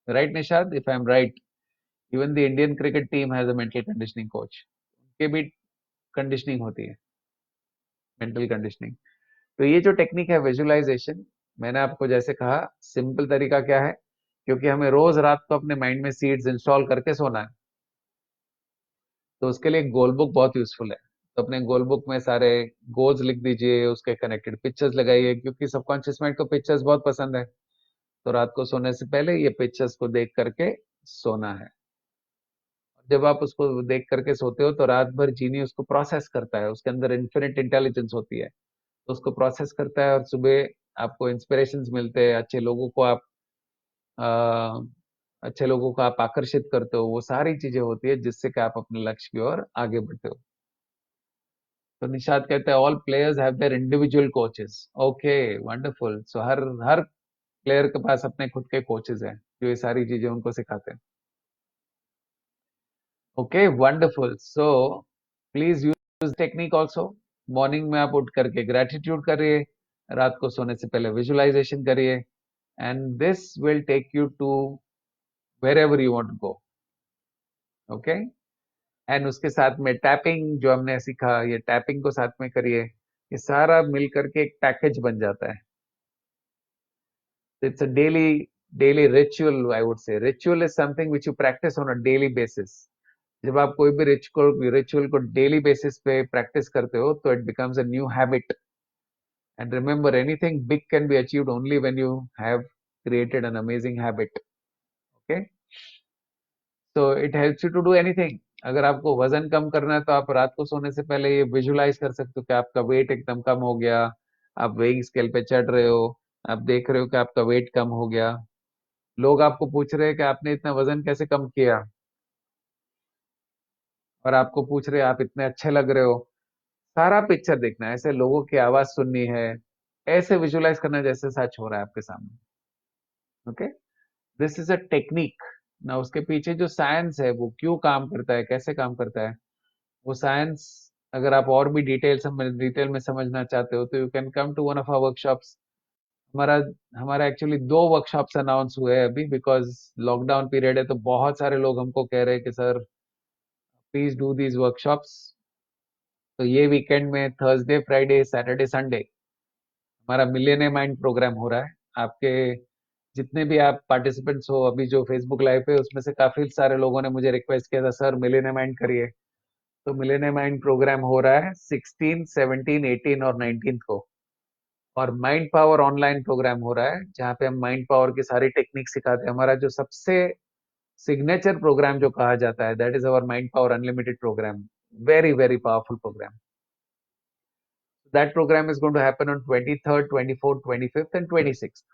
[SPEAKER 1] Right, Nishad? If I'm right, even the Indian cricket team has a mental conditioning coach. उनके भी conditioning होती है, mental conditioning. तो ये जो technique है visualisation, मैंने आपको जैसे कहा, सिंपल तरीका क्या है, क्योंकि हमें रोज रात को अपने माइंड में सीड्स इंस्टॉल करके सोना है. तो उसके लिए गोल बुक बहुत यूजफुल है. तो अपने गोल बुक में सारे गोल्स लिख दीजिए, उसके कनेक्टेड पिक्चर्स लगाइए, क्योंकि सबकॉन्शियस माइंड को पिक्चर्स बहुत पसंद है. तो रात को सोने से पहले ये पिक्चर्स को देख करके सोना है. जब आप उसको देख करके सोते हो तो रात भर जीनी उसको प्रोसेस करता है, उसके अंदर इन्फिनिट इंटेलिजेंस होती है. तो उसको प्रोसेस करता है और सुबह आपको इंस्पिरेशन मिलते हैं, अ, अच्छे लोगों को आप आकर्षित करते हो. वो सारी चीजें होती है जिससे कि आप अपने लक्ष्य की ओर आगे बढ़ते हो. तो निशाद कहते हैं all players have their individual coaches. Okay, wonderful. So her her player के पास अपने खुद के कोचेस हैं जो ये सारी चीजें उनको सिखाते हैं. Okay, wonderful. So please use technique also. Morning में आप उठ करके ग्रेटिट्यूड करिए, रात को सोने से पहले विजुअलाइजेशन करिए, and this will take you to wherever you want go. Okay. And उसके साथ में टैपिंग जो हमने सीखा, ये टैपिंग को साथ में करिए. ये सारा मिल करके एक पैकेज बन जाता है. It's a daily ritual, I would say. Ritual is something which you practice on a daily basis. जब आप कोई भी रिचुअल को डेली बेसिस पे प्रैक्टिस करते हो तो it becomes a new habit. And remember, anything big can be achieved only when you have created an amazing habit. Okay, so it helps you to do anything. अगर आपको वजन कम करना है तो आप रात को सोने से पहले ये विजुलाइज कर सकते हो कि आपका वेट एकदम कम हो गया. आप वेइंग स्केल पे चढ़ रहे हो, आप देख रहे हो कि आपका वेट कम हो गया. लोग आपको पूछ रहे हैं कि आपने इतना वजन कैसे कम किया, और आपको पूछ रहे हैं आप इतने अच्छे लग रहे हो. सारा पिक्चर देखना है, ऐसे लोगों की आवाज सुननी है, ऐसे विजुलाइज करना जैसे सच हो रहा है आपके सामने. Okay, this is a technique. ना उसके पीछे जो साइंस है वो क्यों काम करता है, कैसे काम करता है, वो साइंस अगर आप और भी डिटेल में समझना चाहते हो तो you can come to one of our workshops. हमारा हमारा एक्चुअली 2 वर्कशॉप्स अनाउंस हुए हैं अभी, बिकॉज लॉकडाउन पीरियड है तो बहुत सारे लोग हमको कह रहे हैं कि sir please do these workshops. तो ये वीकेंड में थर्सडे फ्राइडे सैटरडे संडे हमारा मिलियनियर माइंड प्रोग्राम हो रहा है. आपके जितने भी आप पार्टिसिपेंट्स हो अभी जो फेसबुक लाइव पे, उसमें से काफी सारे लोगों ने मुझे रिक्वेस्ट किया था सर मिलियनियर माइंड करिए. तो मिलेनियम माइंड प्रोग्राम हो रहा है 16, 17, 18 और 19 को. और माइंड पावर ऑनलाइन प्रोग्राम हो रहा है जहाँ पे हम माइंड पावर की सारी टेक्निक सिखाते हैं. हमारा जो सबसे सिग्नेचर प्रोग्राम जो कहा जाता है that is our mind power unlimited programme. Very very powerful programme. That programme is going to happen on 23rd, 24th, 25th and 26th.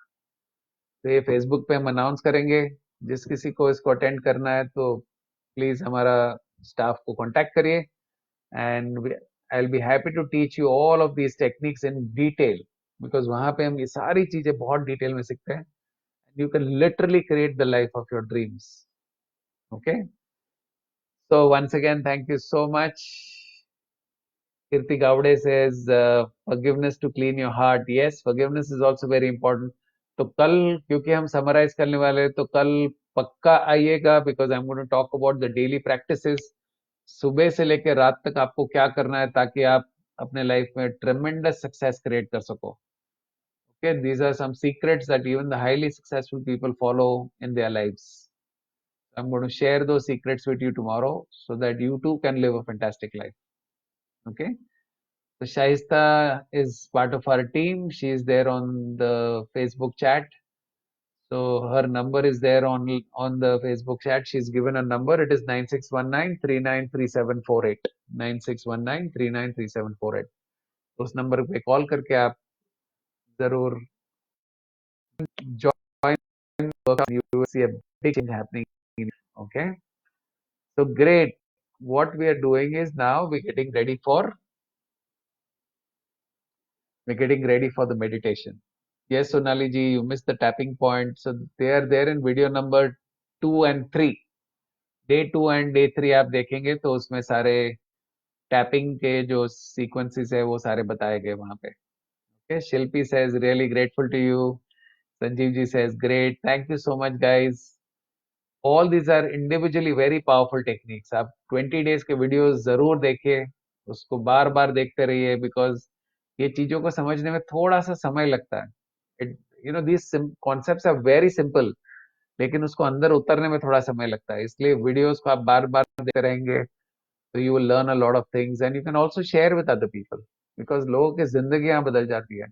[SPEAKER 1] तो ये फेसबुक पे हम अनाउंस करेंगे. जिस किसी को इसको अटेंड करना है तो प्लीज हमारा स्टाफ को कांटेक्ट करिए. and I'll be happy to teach you all of these techniques in detail, because वहां पे हम ये सारी चीजें बहुत डिटेल में सीखते हैं. You can literally create the life of your dreams. Okay, so once again thank you so much. Kirti Gowde says forgiveness to clean your heart. Yes, forgiveness is also very important. तो कल क्योंकि हम summarise करने वाले हैं तो कल पक्का आइएगा, because I am going to talk about the daily practices. सुबह से लेकर रात तक आपको क्या करना है ताकि आप अपने लाइफ में ट्रेमेंडस सक्सेस क्रिएट कर सको. Okay, these are some secrets that even the highly successful people follow in their lives. I am going to share two secrets with you tomorrow so that you too can live a fantastic life. Okay, so Shaista is part of our team. She is there on the Facebook chat. So her number is there on the Facebook chat. She's given a number. It is 9619393748. 9619393748. उस number पे call करके आप जरूर join. You will see a big change happening. Okay. So great. What we are doing is now we're getting ready for the meditation. Yes, Sonali ji, you missed the tapping point. So they are there in video number 2 and 3. Day 2 and Day 3 आप देखेंगे तो उसमें सारे tapping के जो sequences है वो सारे बताए गए वहां पे. Okay, Shilpi says really grateful to you. Sanjeev ji says great. Thank you so much guys. All these are individually very powerful techniques. आप 20 days के वीडियोस जरूर देखिए, उसको बार बार देखते रहिए, बिकॉज ये चीजों को समझने में थोड़ा सा समय लगता है. It you know this concepts are very simple, लेकिन उसको अंदर उतरने में थोड़ा समय लगता है. इसलिए वीडियोस को आप बार बार देखते रहेंगे तो you will learn a lot of things and you can also share with other people, because लोगों की जिंदगियां बदल जाती है.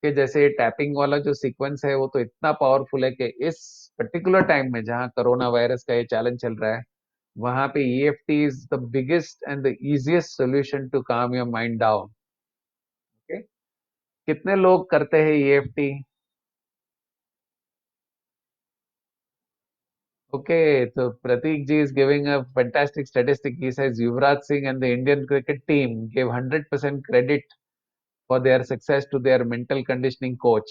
[SPEAKER 1] कि जैसे टैपिंग वाला जो सीक्वेंस है वो तो इतना पावरफुल है कि इस पर्टिकुलर टाइम में जहाँ कोरोना वायरस का ये चैलेंज चल रहा है वहां पे EFT is the biggest and the easiest solution to calm your mind down. Okay, कितने लोग करते हैं EFT? Okay, so Pratik ji is giving a fantastic statistic. He says Yuvraj Singh and the Indian cricket team gave 100% credit for their success to their mental conditioning coach,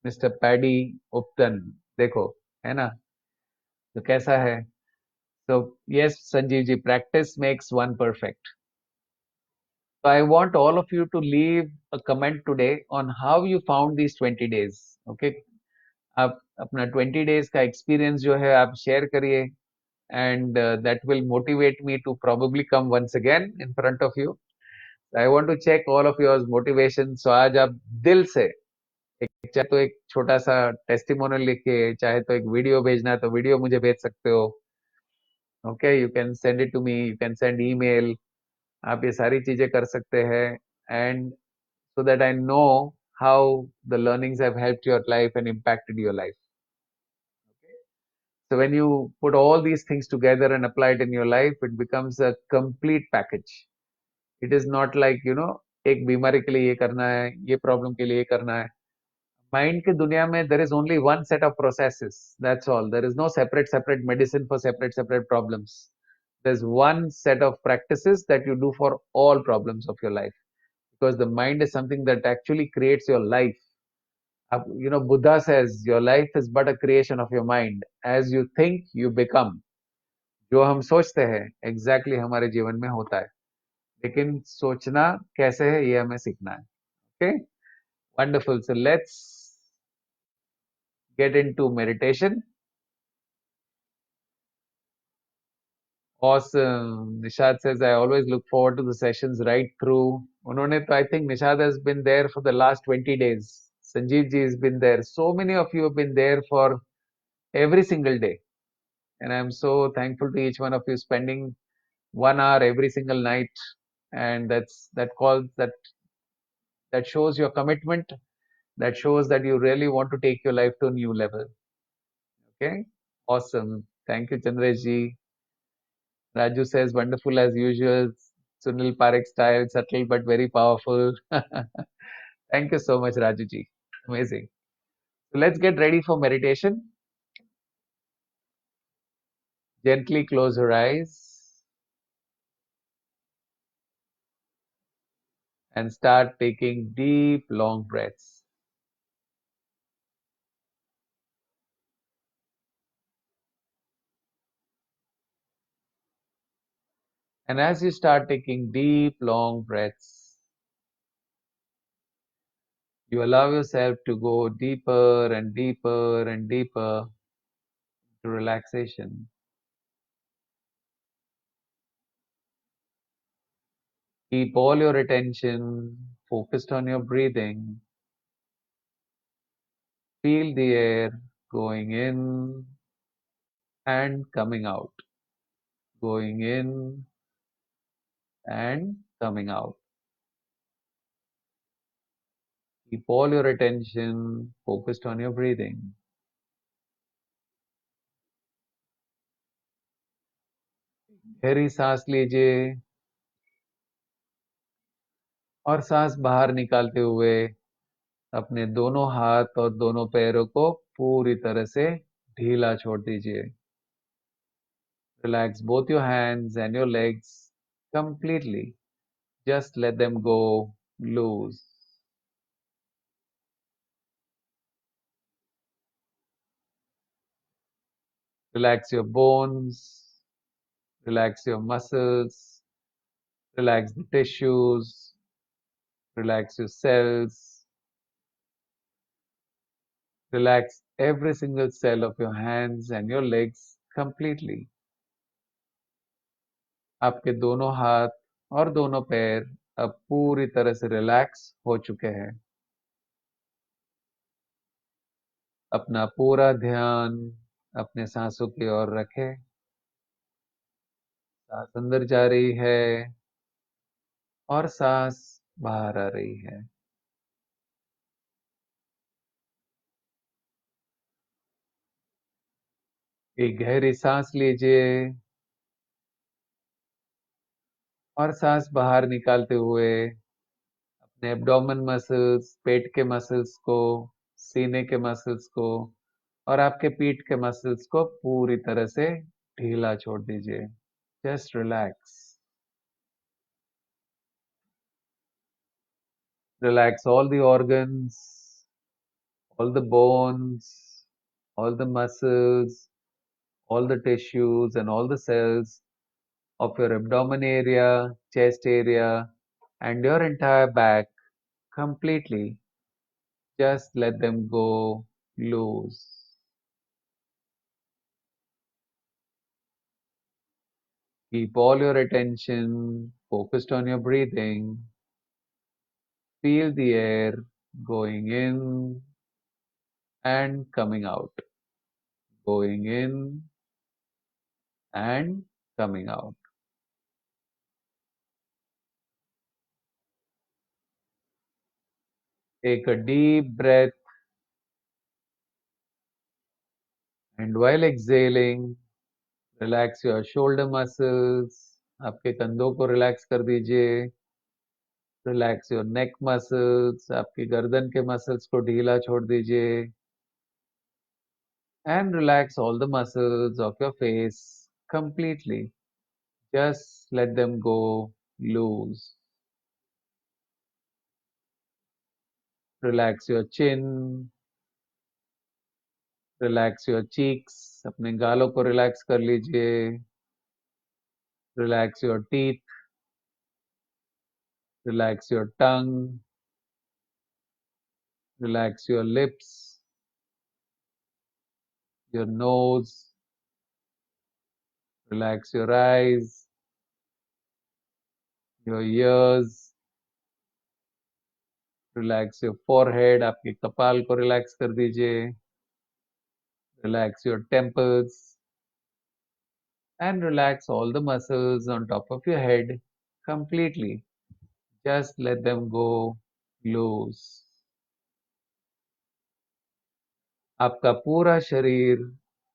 [SPEAKER 1] Mr. Paddy Upton. देखो, है ना? तो कैसा है? So yes, Sanjeev ji, practice makes one perfect. So I want all of you to leave a comment today on how you found these 20 days. Okay, आप अपना 20 days का experience जो है आप share करिए, and that will motivate me to probably come once again in front of you. I want to check all of your motivation. So आज आप दिल से चाहे तो एक छोटा सा टेस्टिमोनियल लिख के, चाहे तो एक वीडियो भेजना है तो वीडियो मुझे भेज सकते हो. Okay, you can send it to me, you can send email, आप ये सारी चीजें कर सकते हैं, and so that I know how the learnings have helped your life and impacted your life. So when you put all these things together and apply it in your life, it becomes a complete package. It is not like, एक बीमारी के लिए ये करना है, ये problem के लिए ये करना है. माइंड की दुनिया में there is only one set of processes. That's all. There is no separate medicine for separate problems. There's one set of practices that you do for all problems of your life, because the mind is something that actually creates your life. Buddha says your life is but a creation of your mind. As you think, you become. जो हम सोचते हैं exactly हमारे जीवन में होता है, लेकिन सोचना कैसे है ये हमें सीखना है. Okay, wonderful. So let's get into meditation. Awesome. Nishad says, I always look forward to the sessions right through. उन्होंने तो, I think Nishad has been there for the last 20 days. Sanjeev ji has been there. So many of you have been there for every single day. And I'm so thankful to each one of you spending 1 hour every single night. And that shows your commitment. That shows that you really want to take your life to a new level. Okay. Awesome. Thank you, Chandresh ji. Raju says, wonderful as usual. Sunil Parekh style, subtle but very powerful. Thank you so much, Raju ji. Amazing. So let's get ready for meditation. Gently close your eyes and start taking deep, long breaths. And as you start taking deep, long breaths, you allow yourself to go deeper and deeper and deeper to relaxation. Keep all your attention focused on your breathing. Feel the air going in and coming out, going in and coming out. Keep all your attention focused on your breathing. गहरी सांस लीजिए और सांस बाहर निकालते हुए अपने दोनों हाथ और दोनों पैरों को पूरी तरह से ढीला छोड़ दीजिए. Relax both your hands and your legs completely. Just let them go loose. Relax your bones, relax your muscles, relax the tissues, relax your cells, relax every single cell of your hands and your legs completely. आपके दोनों हाथ और दोनों पैर अब पूरी तरह से रिलैक्स हो चुके हैं. अपना पूरा ध्यान अपने सांसों की ओर रखें. सांस अंदर जा रही है और सांस बाहर आ रही है. एक गहरी सांस लीजिए और सांस बाहर निकालते हुए अपने एब्डोमेन मसल्स, पेट के मसल्स को, सीने के मसल्स को और आपके पीठ के मसल्स को पूरी तरह से ढीला छोड़ दीजिए. Just relax. Relax all the organs, all the bones, all the muscles, all the tissues, and all the cells of your abdomen area, chest area, and your entire back completely. Just let them go loose. Keep all your attention focused on your breathing. Feel the air going in and coming out, going in and coming out. Take a deep breath, and while exhaling, relax your shoulder muscles. आपके कंधों को relax कर दीजिए. Relax your neck muscles. आपकी गर्दन के muscles को ढीला छोड़ दीजिए. And relax all the muscles of your face completely. Just let them go loose. Relax your chin. Relax your cheeks. अपने गालों को रिलैक्स कर लीजिए. Relax your teeth. Relax your tongue. Relax your lips. Your nose. Relax your eyes. Your ears. Relax your forehead. आपके कपाल को relax कर दीजिए. Relax your temples. And relax all the muscles on top of your head completely. Just let them go loose. आपका पूरा शरीर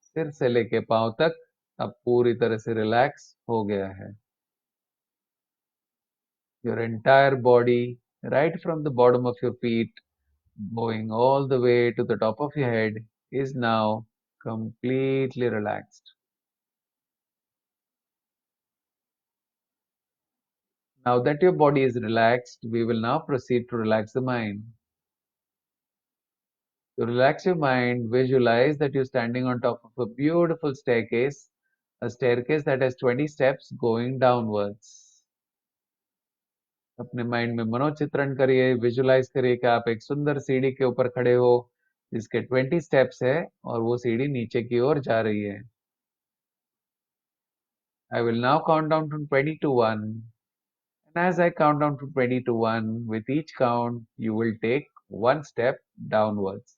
[SPEAKER 1] सिर से लेके पांव तक अब पूरी तरह से रिलैक्स हो गया है. Your entire body, right from the bottom of your feet, going all the way to the top of your head, is now completely relaxed. Now that your body is relaxed, we will now proceed to relax the mind. To relax your mind, visualize that you're standing on top of a beautiful staircase, a staircase that has 20 steps going downwards. अपने mind में मनोचित्रण करिए, visualise करिए कि आप एक सुंदर सीढ़ी के ऊपर खड़े हो जिसके 20 स्टेप्स है और वो सीढ़ी नीचे की ओर जा रही है. I will now count down from 20 to 1, and as I count down from 20 to 1, with each count you will take one step downwards.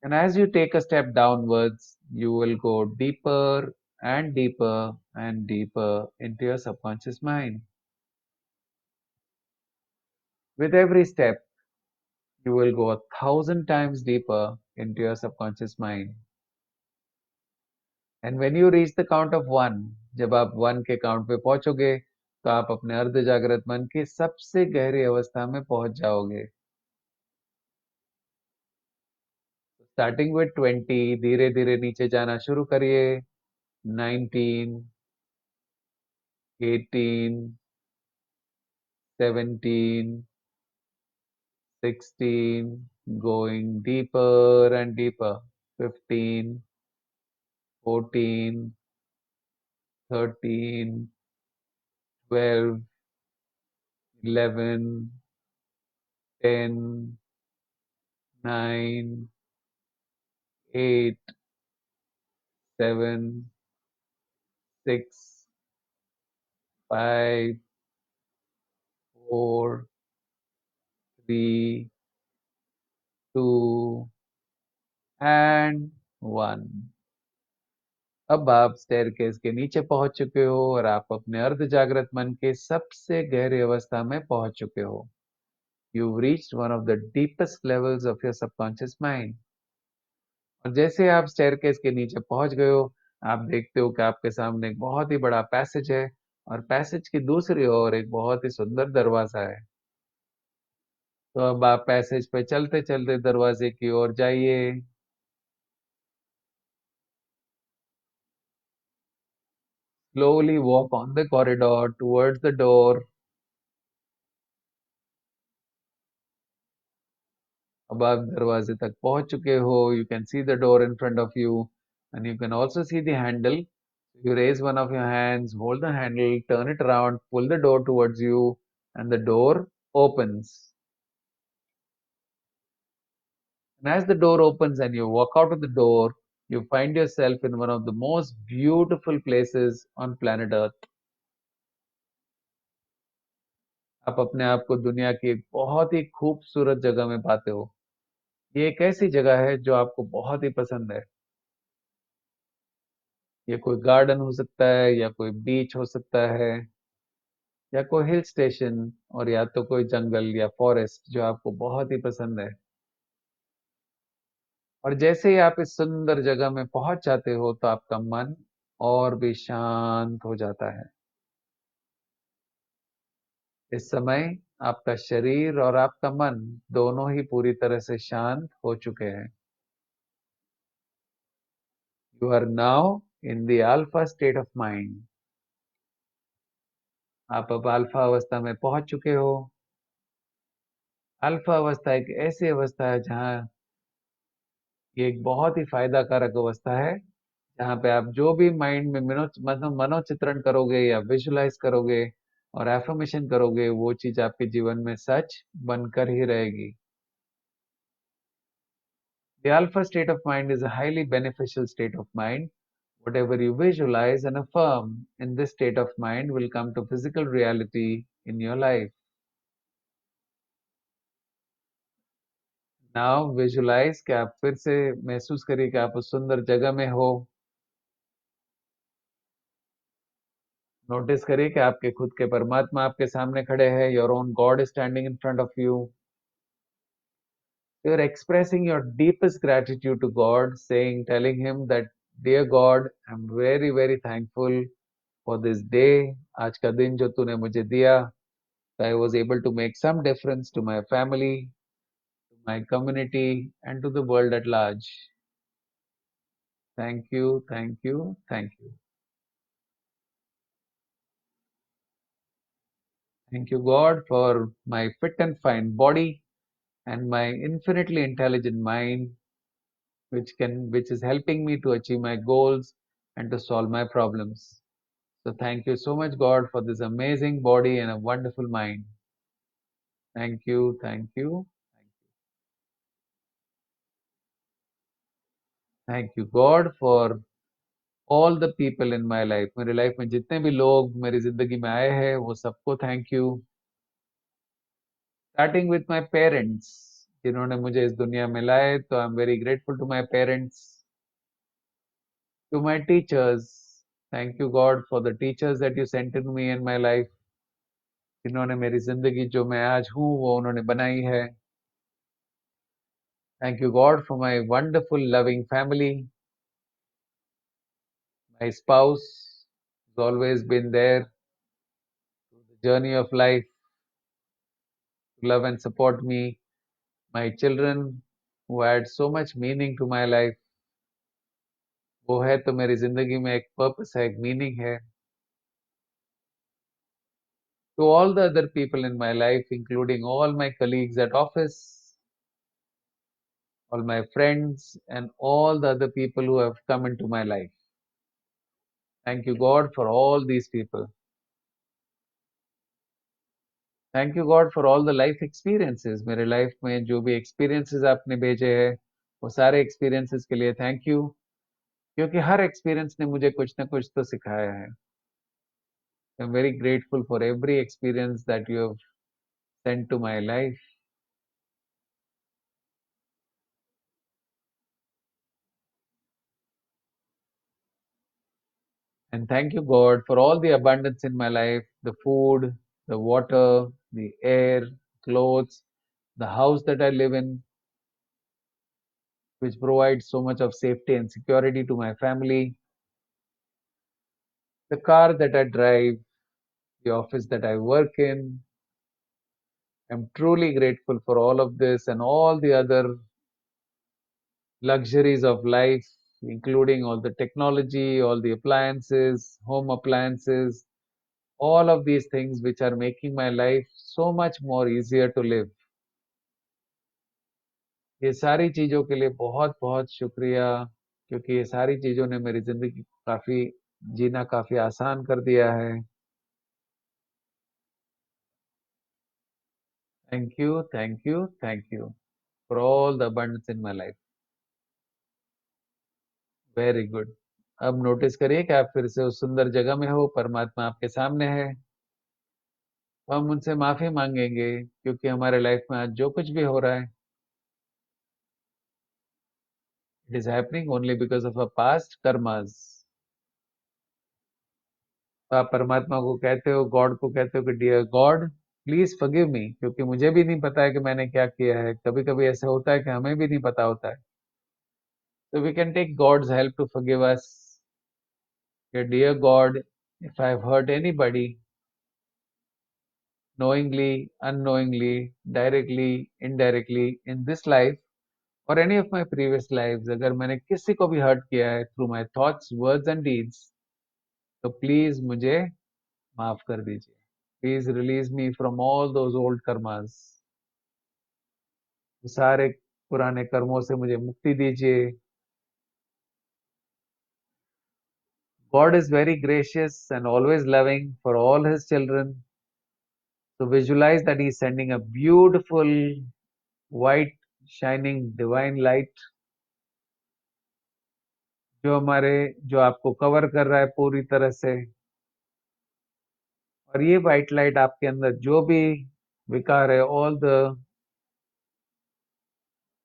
[SPEAKER 1] And as you take a step downwards, you will go deeper and deeper and deeper into your subconscious mind. With every step, you will go 1,000 times deeper into your subconscious mind. And when you reach the count of 1, जब आप 1 के count पे पहुंचोगे तो आप अपने अर्ध जागृत मन की सबसे गहरी अवस्था में पहुंच जाओगे. स्टार्टिंग विद 20, धीरे धीरे नीचे जाना शुरू करिए. 19, 18, 17, 16, going deeper and deeper. 15, 14, 13, 12, 11, 10, 9, 8, 7, 6, 5, 4, 3, 2, and 1. अब आप स्टेयरकेस के नीचे पहुंच चुके हो और आप अपने अर्ध जागृत मन के सबसे गहरी अवस्था में पहुंच चुके हो. You've reached one of the deepest levels of your subconscious mind. और जैसे आप स्टेयरकेस के नीचे पहुंच गए हो, आप देखते हो कि आपके सामने एक बहुत ही बड़ा पैसेज है और पैसेज की दूसरी ओर एक बहुत ही सुंदर दरवाजा है. तो अब आप पैसेज पे चलते चलते दरवाजे की ओर जाइए. Slowly walk on the corridor towards the door. अब आप दरवाजे तक पहुंच चुके हो. You can see the door in front of you and you can also see the handle. You raise one of your hands, hold the handle, turn it around, pull the door towards you, and the door opens. And as the door opens and you walk out of the door, you find yourself in one of the most beautiful places on planet Earth. आप अपने आप को दुनिया की एक बहुत ही खूबसूरत जगह में पाते हो. ये एक ऐसी जगह है जो आपको बहुत ही पसंद है. ये कोई गार्डन हो सकता है, या कोई बीच हो सकता है, या कोई हिल स्टेशन, और या तो कोई जंगल या फॉरेस्ट जो आपको बहुत ही पसंद है। और जैसे ही आप इस सुंदर जगह में पहुंच जाते हो तो आपका मन और भी शांत हो जाता है। इस समय आपका शरीर और आपका मन दोनों ही पूरी तरह से शांत हो चुके हैं। You are now in the alpha state of mind. आप अब अल्फा अवस्था में पहुंच चुके हो। अल्फा अवस्था एक ऐसी अवस्था है जहां ये एक बहुत ही फायदा कारक अवस्था है, जहाँ पे आप जो भी माइंड में मनोचित्रण करोगे या विजुलाइज करोगे और एफर्मेशन करोगे, वो चीज आपके जीवन में सच बनकर ही रहेगी। The alpha state of mind is a highly beneficial state of mind. Whatever you visualize and affirm in this state of mind will come to physical reality in your life. Now visualize कि आप फिर से महसूस करिए कि आप उस सुंदर जगह में हो। नोटिस करिए कि आपके खुद के परमात्मा आपके सामने खड़े हैं। Your own God is standing in front of you. You're expressing your deepest gratitude to God, telling Him that, dear God, I'm very, very thankful for this day. आज का दिन जो तूने मुझे दिया, I was able to make some difference to my family, to my community, and to the world at large. Thank you, thank you, thank you. Thank you, God, for my fit and fine body and my infinitely intelligent mind, which is helping me to achieve my goals and to solve my problems. So thank you so much, God, for this amazing body and a wonderful mind. Thank you, thank you, thank you, God, for all the people in my life. मेरी life में जितने भी लोग मेरी जिंदगी में आए हैं, वो सबको thank you. Starting with my parents, जिन्होंने मुझे इस दुनिया में लाए, तो I am very grateful to my parents. To my teachers, thank you God for the teachers that you sent in me in my life, जिन्होंने मेरी जिंदगी जो मैं आज हूँ वो उन्होंने बनाई है। Thank you, God, for my wonderful, loving family. My spouse has always been there through the journey of life to love and support me. My children, who add so much meaning to my life, वो है तो मेरी जिंदगी में एक purpose है, एक meaning है। To all the other people in my life, including all my colleagues at office, all my friends, and all the other people who have come into my life. Thank you, God, for all these people. Thank you God for all the life experiences. मेरे life में जो भी experiences आपने भेजे हैं, वो सारे experiences के लिए थैंक यू, क्योंकि हर एक्सपीरियंस ने मुझे कुछ ना कुछ तो सिखाया है। I am very grateful for every experience that you have sent to my life. And thank you, God, for all the abundance in my life, the food, the water, the air, clothes, the house that I live in, which provides so much of safety and security to my family, the car that I drive, the office that I work in. I'm truly grateful for all of this and all the other luxuries of life, including all the technology, all the appliances, home appliances, all of these things which are making my life so much more easier to live. ये सारी चीजों के लिए बहुत बहुत शुक्रिया, क्योंकि ये सारी चीजों ने मेरी जिंदगी को काफी जीना काफी आसान कर दिया है। Thank you, thank you, thank you for all the abundance in my life. Very good. अब नोटिस करिए कि आप फिर से उस सुंदर जगह में हो, परमात्मा आपके सामने है। तो हम उनसे माफी मांगेंगे, क्योंकि हमारे लाइफ में आज जो कुछ भी हो रहा है, it is happening only because of a past karmas. तो आप परमात्मा को कहते हो, गॉड को कहते हो कि dear God please forgive me, क्योंकि मुझे भी नहीं पता है कि मैंने क्या किया है। कभी कभी ऐसा होता है कि हमें भी नहीं पता होता है। तो we can take God's help to forgive us. Dear God, if I have hurt anybody knowingly, unknowingly, directly, indirectly in this life or any of my previous lives, अगर मैंने किसी को भी हर्ट किया है through my thoughts, words and deeds, तो please मुझे माफ कर दीजिए। Please release me from all those old karmas. सारे पुराने कर्मों से मुझे मुक्ति दीजिए। God is very gracious and always loving for all his children. So visualize that he is sending a beautiful white shining divine light जो आपको cover कर रहा है पूरी तरह से। और ये व्हाइट लाइट आपके अंदर जो भी विकार है, all the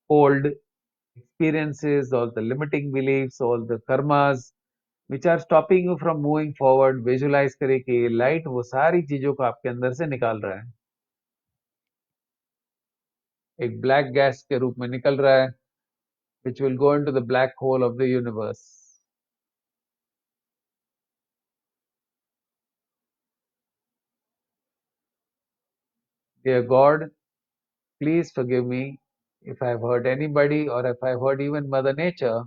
[SPEAKER 1] old experiences, all the limiting beliefs, all the karmas which are stopping you from moving forward, visualize करिए कि ये लाइट वो सारी चीजों को आपके अंदर से निकाल रहा है, एक ब्लैक गैस के रूप में निकल रहा है, which will go into the black hole of the universe. Dear God, please forgive me if I have hurt anybody or if I have hurt even Mother Nature,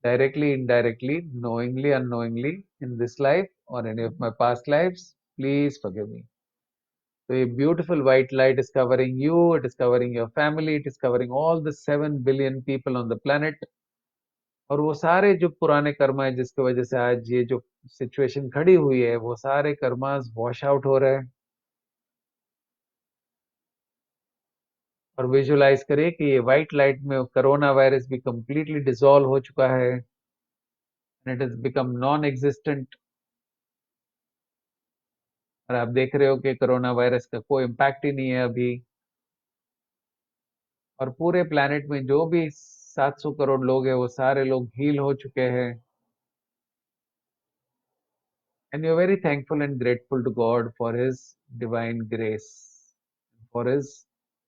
[SPEAKER 1] directly, indirectly, knowingly, unknowingly, in this life or any of my past lives. Please forgive me. So a beautiful white light is covering you, it is covering your family, it is covering all the 7 billion people on the planet. और वो सारे जो पुराने कर्मा है जिसकी वजह से आज ये जो सिचुएशन खड़ी हुई है, वो सारे कर्मास वॉश आउट हो रहे हैं। और विजुलाइज करिए कि ये व्हाइट लाइट में कोरोना वायरस भी कंप्लीटली डिसॉल्व हो चुका है, and it is become non existent. और आप देख रहे हो कि कोरोना वायरस का कोई इम्पैक्ट ही नहीं है अभी। और पूरे प्लैनेट में जो भी 700 करोड़ लोग हैं वो सारे लोग हील हो चुके हैं। And you are very thankful and grateful to God for his divine grace, for his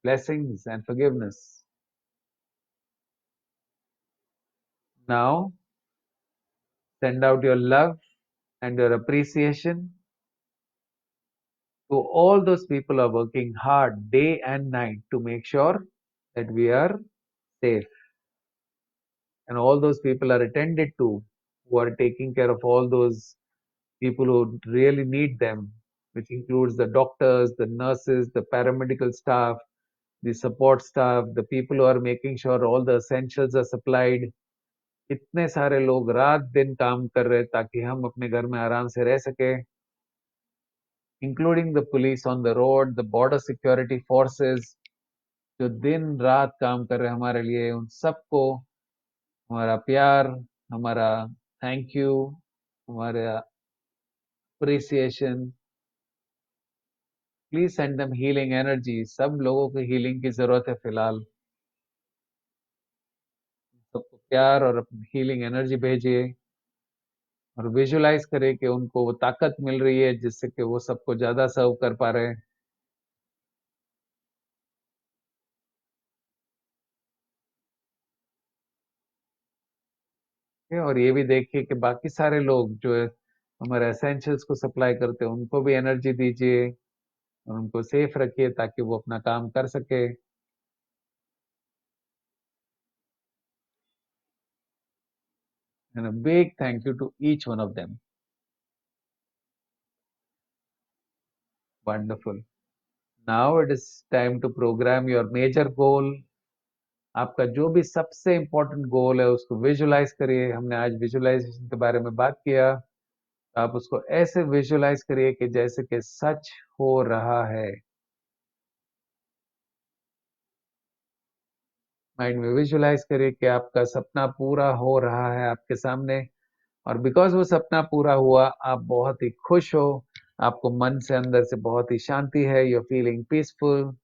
[SPEAKER 1] blessings and forgiveness. Now send out your love and your appreciation to all those people who are working hard day and night to make sure that we are safe, and all those people are attended to, who are taking care of all those people who really need them, which includes the doctors, the nurses, the paramedical staff, the support staff, the people who are making sure all the essentials are supplied. इतने सारे लोग रात दिन काम कर रहे हैं ताकि हम अपने घर में आराम से रह सके, including the police on the road, the border security forces जो दिन रात काम कर रहे हैं हमारे लिए। उन सबको हमारा प्यार, हमारा थैंक यू, हमारा appreciation. Please send them healing energy. सब लोगों को हीलिंग की जरूरत है फिलहाल। सबको प्यार और हीलिंग एनर्जी भेजिए और विजुलाइज करें कि उनको वो ताकत मिल रही है जिससे कि वो सबको ज्यादा सर्व कर पा रहे हैं। और ये भी देखिए कि बाकी सारे लोग जो है हमारे एसेंशियल्स को सप्लाई करते हैं उनको भी एनर्जी दीजिए और उनको सेफ रखिए ताकि वो अपना काम कर सके। And a big thank you to each one of them. Wonderful. Now it is time to programme your major goal. आपका जो भी सबसे इंपॉर्टेंट गोल है उसको विजुलाइज करिए। हमने आज विजुलाइजेशन के बारे में बात किया। आप उसको ऐसे विजुलाइज करिए कि जैसे कि सच हो रहा है। माइंड में विजुलाइज करिए कि आपका सपना पूरा हो रहा है आपके सामने, और बिकॉज वो सपना पूरा हुआ आप बहुत ही खुश हो, आपको मन से अंदर से बहुत ही शांति है। You are feeling peaceful,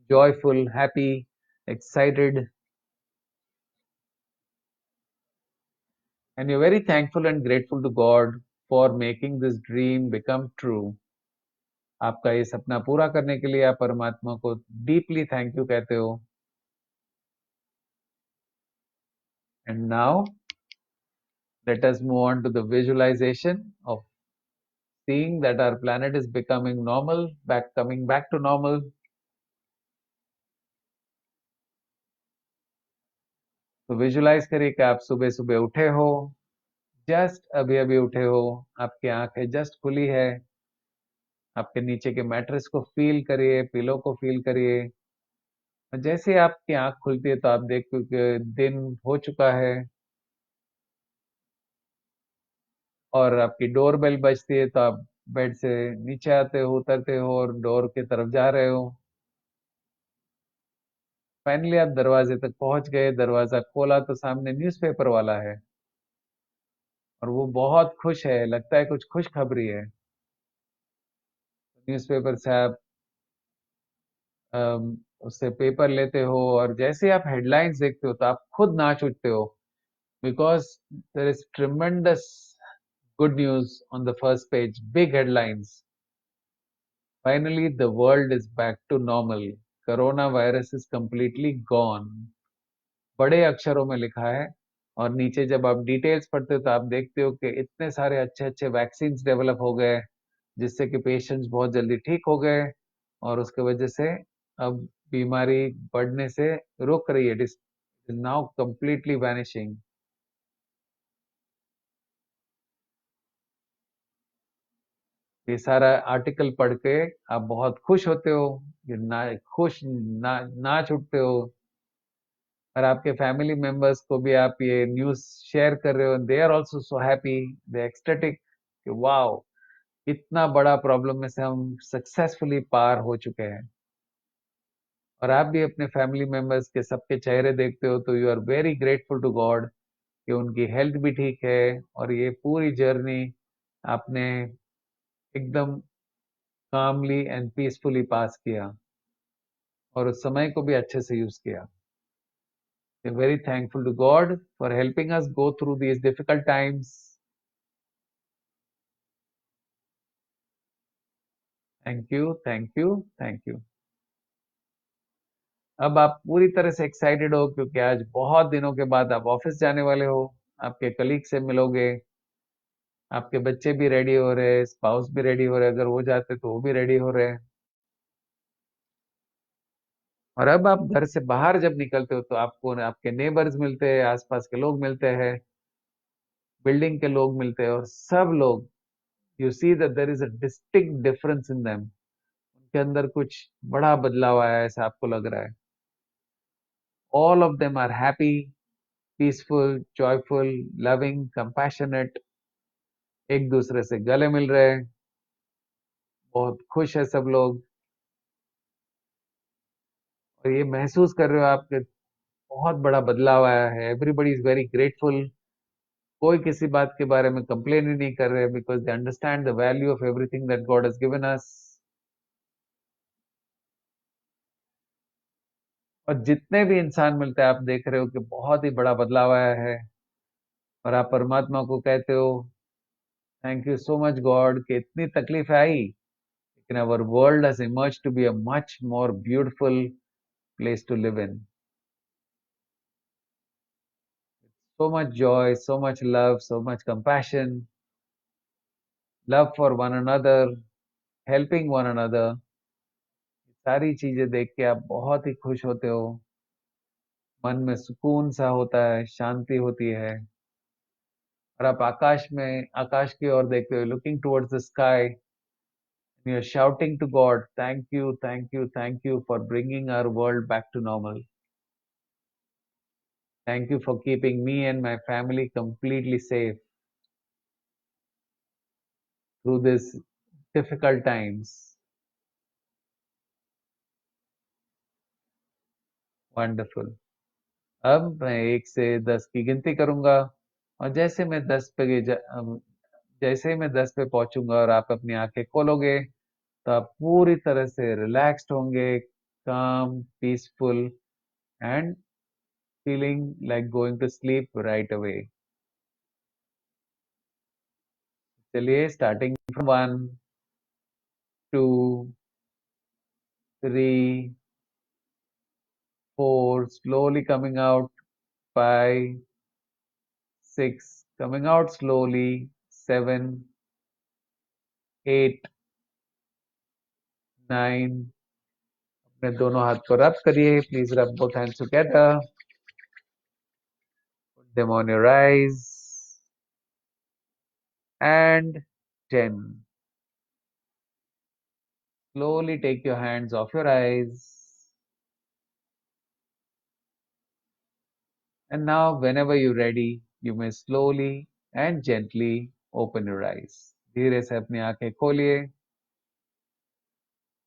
[SPEAKER 1] joyful, happy, excited. and you're very thankful and grateful to God for making this dream become true. आपका ये सपना पूरा करने के लिए आप परमात्मा को डीपली थैंक यू कहते हो. And now let us move on to the visualization of seeing that our planet is becoming normal, coming back to normal. तो विजुलाइज करिए कि आप सुबह सुबह उठे हो, जस्ट अभी अभी उठे हो, आपकी आंखें जस्ट खुली है, आपके नीचे के मैट्रेस को फील करिए, पिलो को फील करिए. जैसे आपकी आंख खुलती है तो आप देखते हो कि दिन हो चुका है, और आपकी डोर बेल बजती है तो आप बेड से नीचे आते हो, उतरते हो और डोर की तरफ जा रहे हो. फाइनली आप दरवाजे तक पहुंच गए, दरवाजा खोला तो सामने न्यूज़पेपर वाला है और वो बहुत खुश है, लगता है कुछ खुशखबरी है. न्यूज़पेपर से आप उससे पेपर लेते हो और जैसे आप हेडलाइंस देखते हो तो आप खुद नाच उठते हो, because there is tremendous good news on the first page, big headlines. Finally the world is back to normal, corona virus is completely gone, बड़े अक्षरों में लिखा है. और नीचे जब आप डिटेल्स पढ़ते हो तो आप देखते हो कि इतने सारे अच्छे अच्छे वैक्सीन डेवलप हो गए जिससे कि पेशेंट्स बहुत जल्दी ठीक हो गए और उसके वजह से अब बीमारी बढ़ने से रोक रही है. It is now completely vanishing. ये सारा आर्टिकल पढ़ के आप बहुत खुश होते हो, ये नाच उठते हो, और आपके फैमिली मेंबर्स को भी आप ये न्यूज़ शेयर कर रहे हो. They are also so happy, they ecstatic कि वाओ, इतना बड़ा प्रॉब्लम में से हम सक्सेसफुली पार हो चुके हैं. और आप भी अपने फैमिली मेंबर्स के सबके चेहरे देखते हो तो you are very grateful to God कि उनकी हेल्थ भी ठीक है और ये पूरी जर्नी आपने एकदम कामली एंड पीसफुली पास किया और उस समय को भी अच्छे से यूज किया. Very thankful to God for helping us go through these difficult times. Thank you, thank you, thank you. अब आप पूरी तरह से एक्साइटेड हो क्योंकि आज बहुत दिनों के बाद आप ऑफिस जाने वाले हो, आपके कलीग से मिलोगे, आपके बच्चे भी रेडी हो रहे, स्पाउस भी रेडी हो रहे, अगर वो जाते तो वो भी रेडी हो रहे. और अब आप घर से बाहर जब निकलते हो तो आपको आपके नेबर्स मिलते हैं, आसपास के लोग मिलते हैं, बिल्डिंग के लोग मिलते हैं, और सब लोग, you see that there is a distinct difference in them. उनके अंदर कुछ बड़ा बदलाव आया है ऐसा आपको लग रहा है. All of them are happy, peaceful, joyful, loving, compassionate, एक दूसरे से गले मिल रहे हैं, बहुत खुश है सब लोग. और ये महसूस कर रहे हो आपके बहुत बड़ा बदलाव आया है. एवरीबडी इज वेरी ग्रेटफुल, कोई किसी बात के बारे में कंप्लेन ही नहीं कर रहे, because they understand the value of everything that God has given us. और जितने भी इंसान मिलते हैं आप देख रहे हो कि बहुत ही बड़ा बदलाव आया है, और आप परमात्मा को कहते हो thank you so much God कि इतनी तकलीफ आई लेकिन our world has emerge to be a much more beautiful place to live in. So much joy, so much love, so much compassion, love for one another, helping one another. सारी चीजें देख के आप बहुत ही खुश होते हो, मन में सुकून सा होता है, शांति होती है. और आप आकाश की ओर देखते हो, looking towards the sky, you are shouting to God thank you, thank you, thank you for bringing our world back to normal. Thank you for keeping me and my family completely safe through these difficult times. Wonderful. अब मैं 1 से 10 की गिनती करूंगा और जैसे ही मैं 10 पे पहुंचूंगा और आप अपनी आंखें खोलोगे तो आप पूरी तरह से रिलैक्स्ड होंगे, calm, peaceful and feeling like going to sleep right away. चलिए starting from 1, 2, 3, 4, slowly coming out, 5, 6, coming out slowly, 7, 8, 9. अपने दोनों हाथ को रब करिए. Please rub both hands together. Put them on your eyes. And 10. Slowly take your hands off your eyes. And now, whenever you're ready, you may slowly and gently open your eyes. धीरे से अपनी आंखें खोलिए.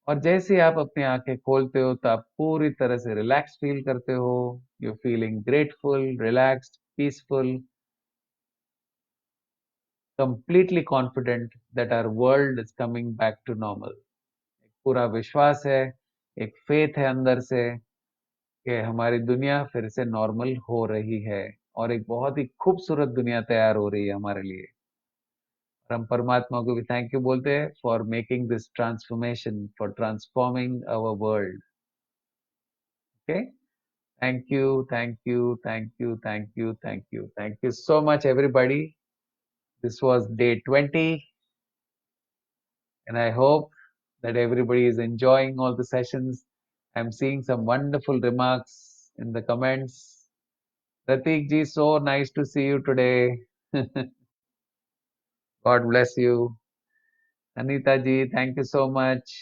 [SPEAKER 1] और जैसे आप अपनी आंखें खोलते हो तो आप पूरी तरह से रिलैक्स फील करते हो. You feeling grateful, relaxed, peaceful, completely confident that our world is coming back to normal. एक पूरा विश्वास है, एक फेथ है अंदर से कि हमारी दुनिया फिर से नॉर्मल हो रही है और एक बहुत ही खूबसूरत दुनिया तैयार हो रही है हमारे लिए. और हम परमात्मा को भी थैंक यू बोलते हैं for making this transformation, for transforming our world. Okay, thank you, thank you, thank you, thank you, thank you. Thank you so much, everybody. This was day 20, and I hope that everybody is enjoying all the sessions. I'm seeing some wonderful remarks in the comments. Pratik ji, so nice to see you today. God bless you. Anita ji, thank you so much.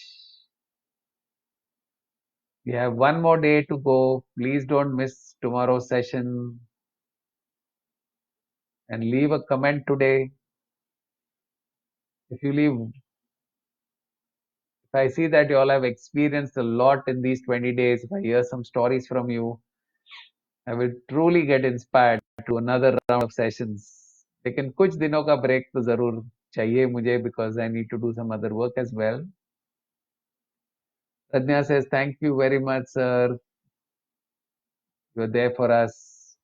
[SPEAKER 1] We have one more day to go. Please don't miss tomorrow's session and leave a comment today. If you leave, if I see that you all have experienced a lot in these 20 days, if I hear some stories from you, I will truly get inspired to another round of sessions. लेकिन कुछ दिनों का break तो जरूर चाहिए मुझे because I need to do some other work as well. Radhya says, thank you very much, sir. You're there for us.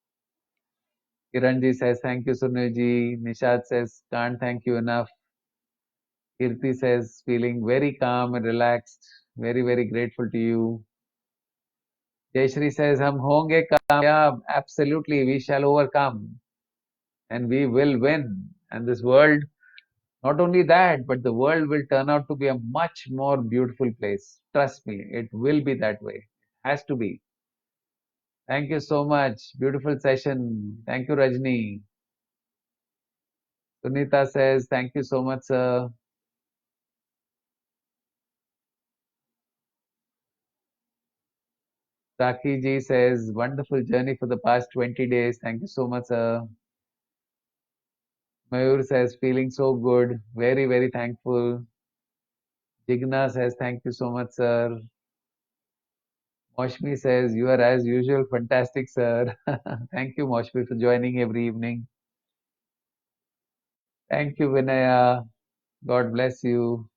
[SPEAKER 1] Kiranji says, thank you, Sunil ji. Nishad says, can't thank you enough. Kirti says, feeling very calm and relaxed. Very, very grateful to you. Jayashri says, हम होंगे कामयाब. Absolutely, we shall overcome. And we will win. And this world, not only that, but the world will turn out to be a much more beautiful place. Trust me, it will be that way. It has to be. Thank you so much. Beautiful session. Thank you, Rajni. Sunita says, thank you so much, sir. Saki ji says, wonderful journey for the past 20 days. Thank you so much, sir. Mayur says, feeling so good. Very, very thankful. Jigna says, thank you so much, sir. Moshmi says, you are as usual fantastic, sir. Thank you, Moshmi, for joining every evening. Thank you, Vinaya. God bless you.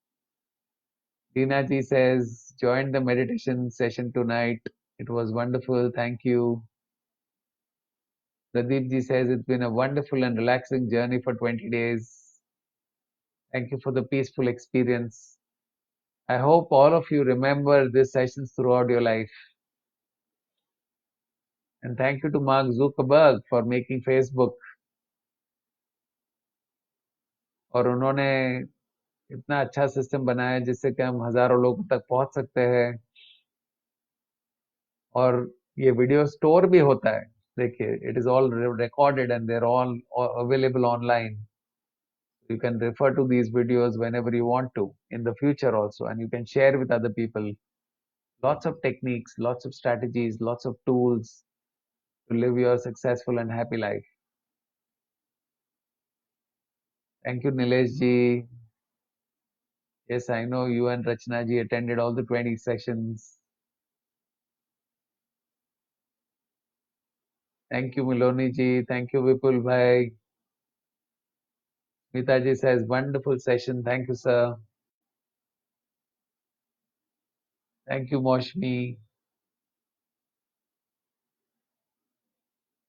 [SPEAKER 1] Dina ji says, joined the meditation session tonight. It was wonderful. Thank you. Pradeep ji says, it's been a wonderful and relaxing journey for 20 days. Thank you for the peaceful experience. I hope all of you remember these sessions throughout your life. And thank you to Mark Zuckerberg for making Facebook. और उन्होंने इतना अच्छा system बनाया है जिससे कि हम हजारों लोगों तक पहुंच सकते हैं और ये वीडियो स्टोर भी होता है. देखिए, it is all recorded and they're all available online. You can refer to these videos whenever you want to in the future also, and you can share with other people. Lots of techniques, lots of strategies, lots of tools to live your successful and happy life. Thank you, Nilesh ji. Yes, I know you and Rachna ji attended all the 20 sessions. Thank you, Miloni ji. Thank you, Vipul bhai. Smita ji says, wonderful session. Thank you, sir. Thank you, Moshmi.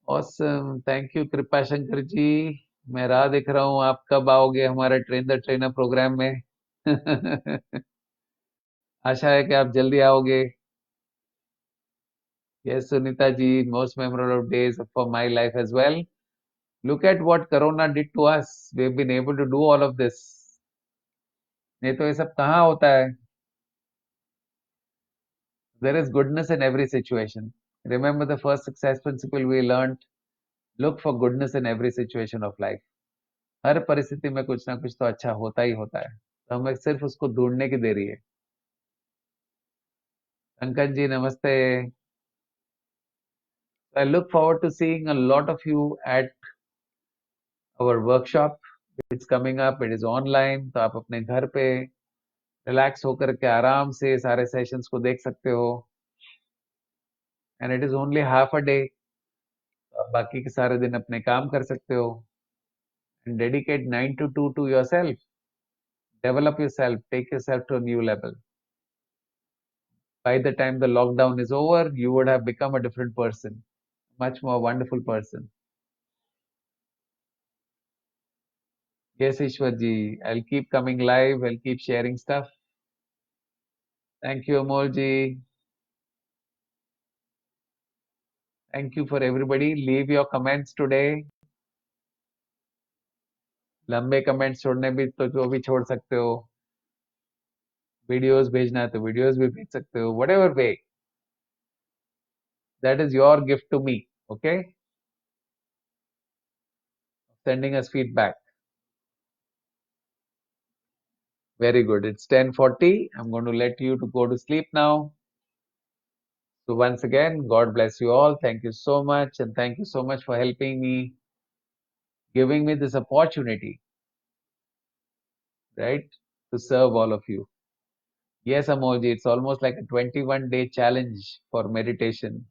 [SPEAKER 1] Awesome. Thank you, Kripa Shankar ji. मैं राह देख रहा हूँ, आप कब आओगे हमारे train the trainer programme में। आशा है कि आप जल्दी आओगे। Yes, Sunita ji, most memorable days for my life as well. Look at what Corona did to us. We've been able to do all of this. नहीं तो ये सब कहाँ होता है? There is goodness in every situation. Remember the first success principle we learned? Look for goodness in every situation of life. हर परिस्थिति में कुछ ना कुछ तो अच्छा होता ही होता है, तो हमें सिर्फ उसको ढूंढने की देरी है। अंकल जी नमस्ते। I look forward to seeing a lot of you at our workshop. It's coming up. It is online. तो आप अपने घर पे रिलैक्स होकर के आराम से सारे सेशंस को देख सकते हो। And it is only half a day. आप बाकी के सारे दिन अपने काम कर सकते हो। And dedicate 9 to 2 to yourself. Develop yourself. Take yourself to a new level. By the time the lockdown is over, you would have become a different person, much more wonderful person. Yes, Ishwar ji, I'll keep coming live. I'll keep sharing stuff. Thank you, Amol ji. Thank you for everybody. Leave your comments today. लंबे comments छोड़ने भी तो जो भी छोड़ सकते हो। Videos भेजना है तो वीडियोस भी भेज सकते हो। whatever way, that is your gift to me, okay, sending us feedback. Very good. It's 10:40. I'm going to let you to go to sleep now. So once again, God bless you all. Thank you so much, and thank you so much for helping me, giving me this opportunity, right, to serve all of you. Yes, Amolji, it's almost like a 21-day challenge for meditation.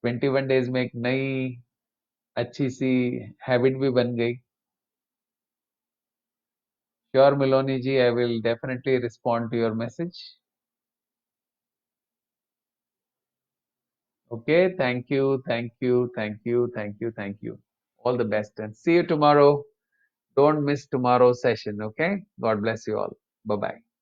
[SPEAKER 1] 21 days में एक नई अच्छी सी habit भी बन गई। Sure, Miloni ji, I will definitely respond to your message. Okay, thank you, thank you, thank you, thank you, thank you. All the best and see you tomorrow. Don't miss tomorrow's session, okay? God bless you all. Bye bye.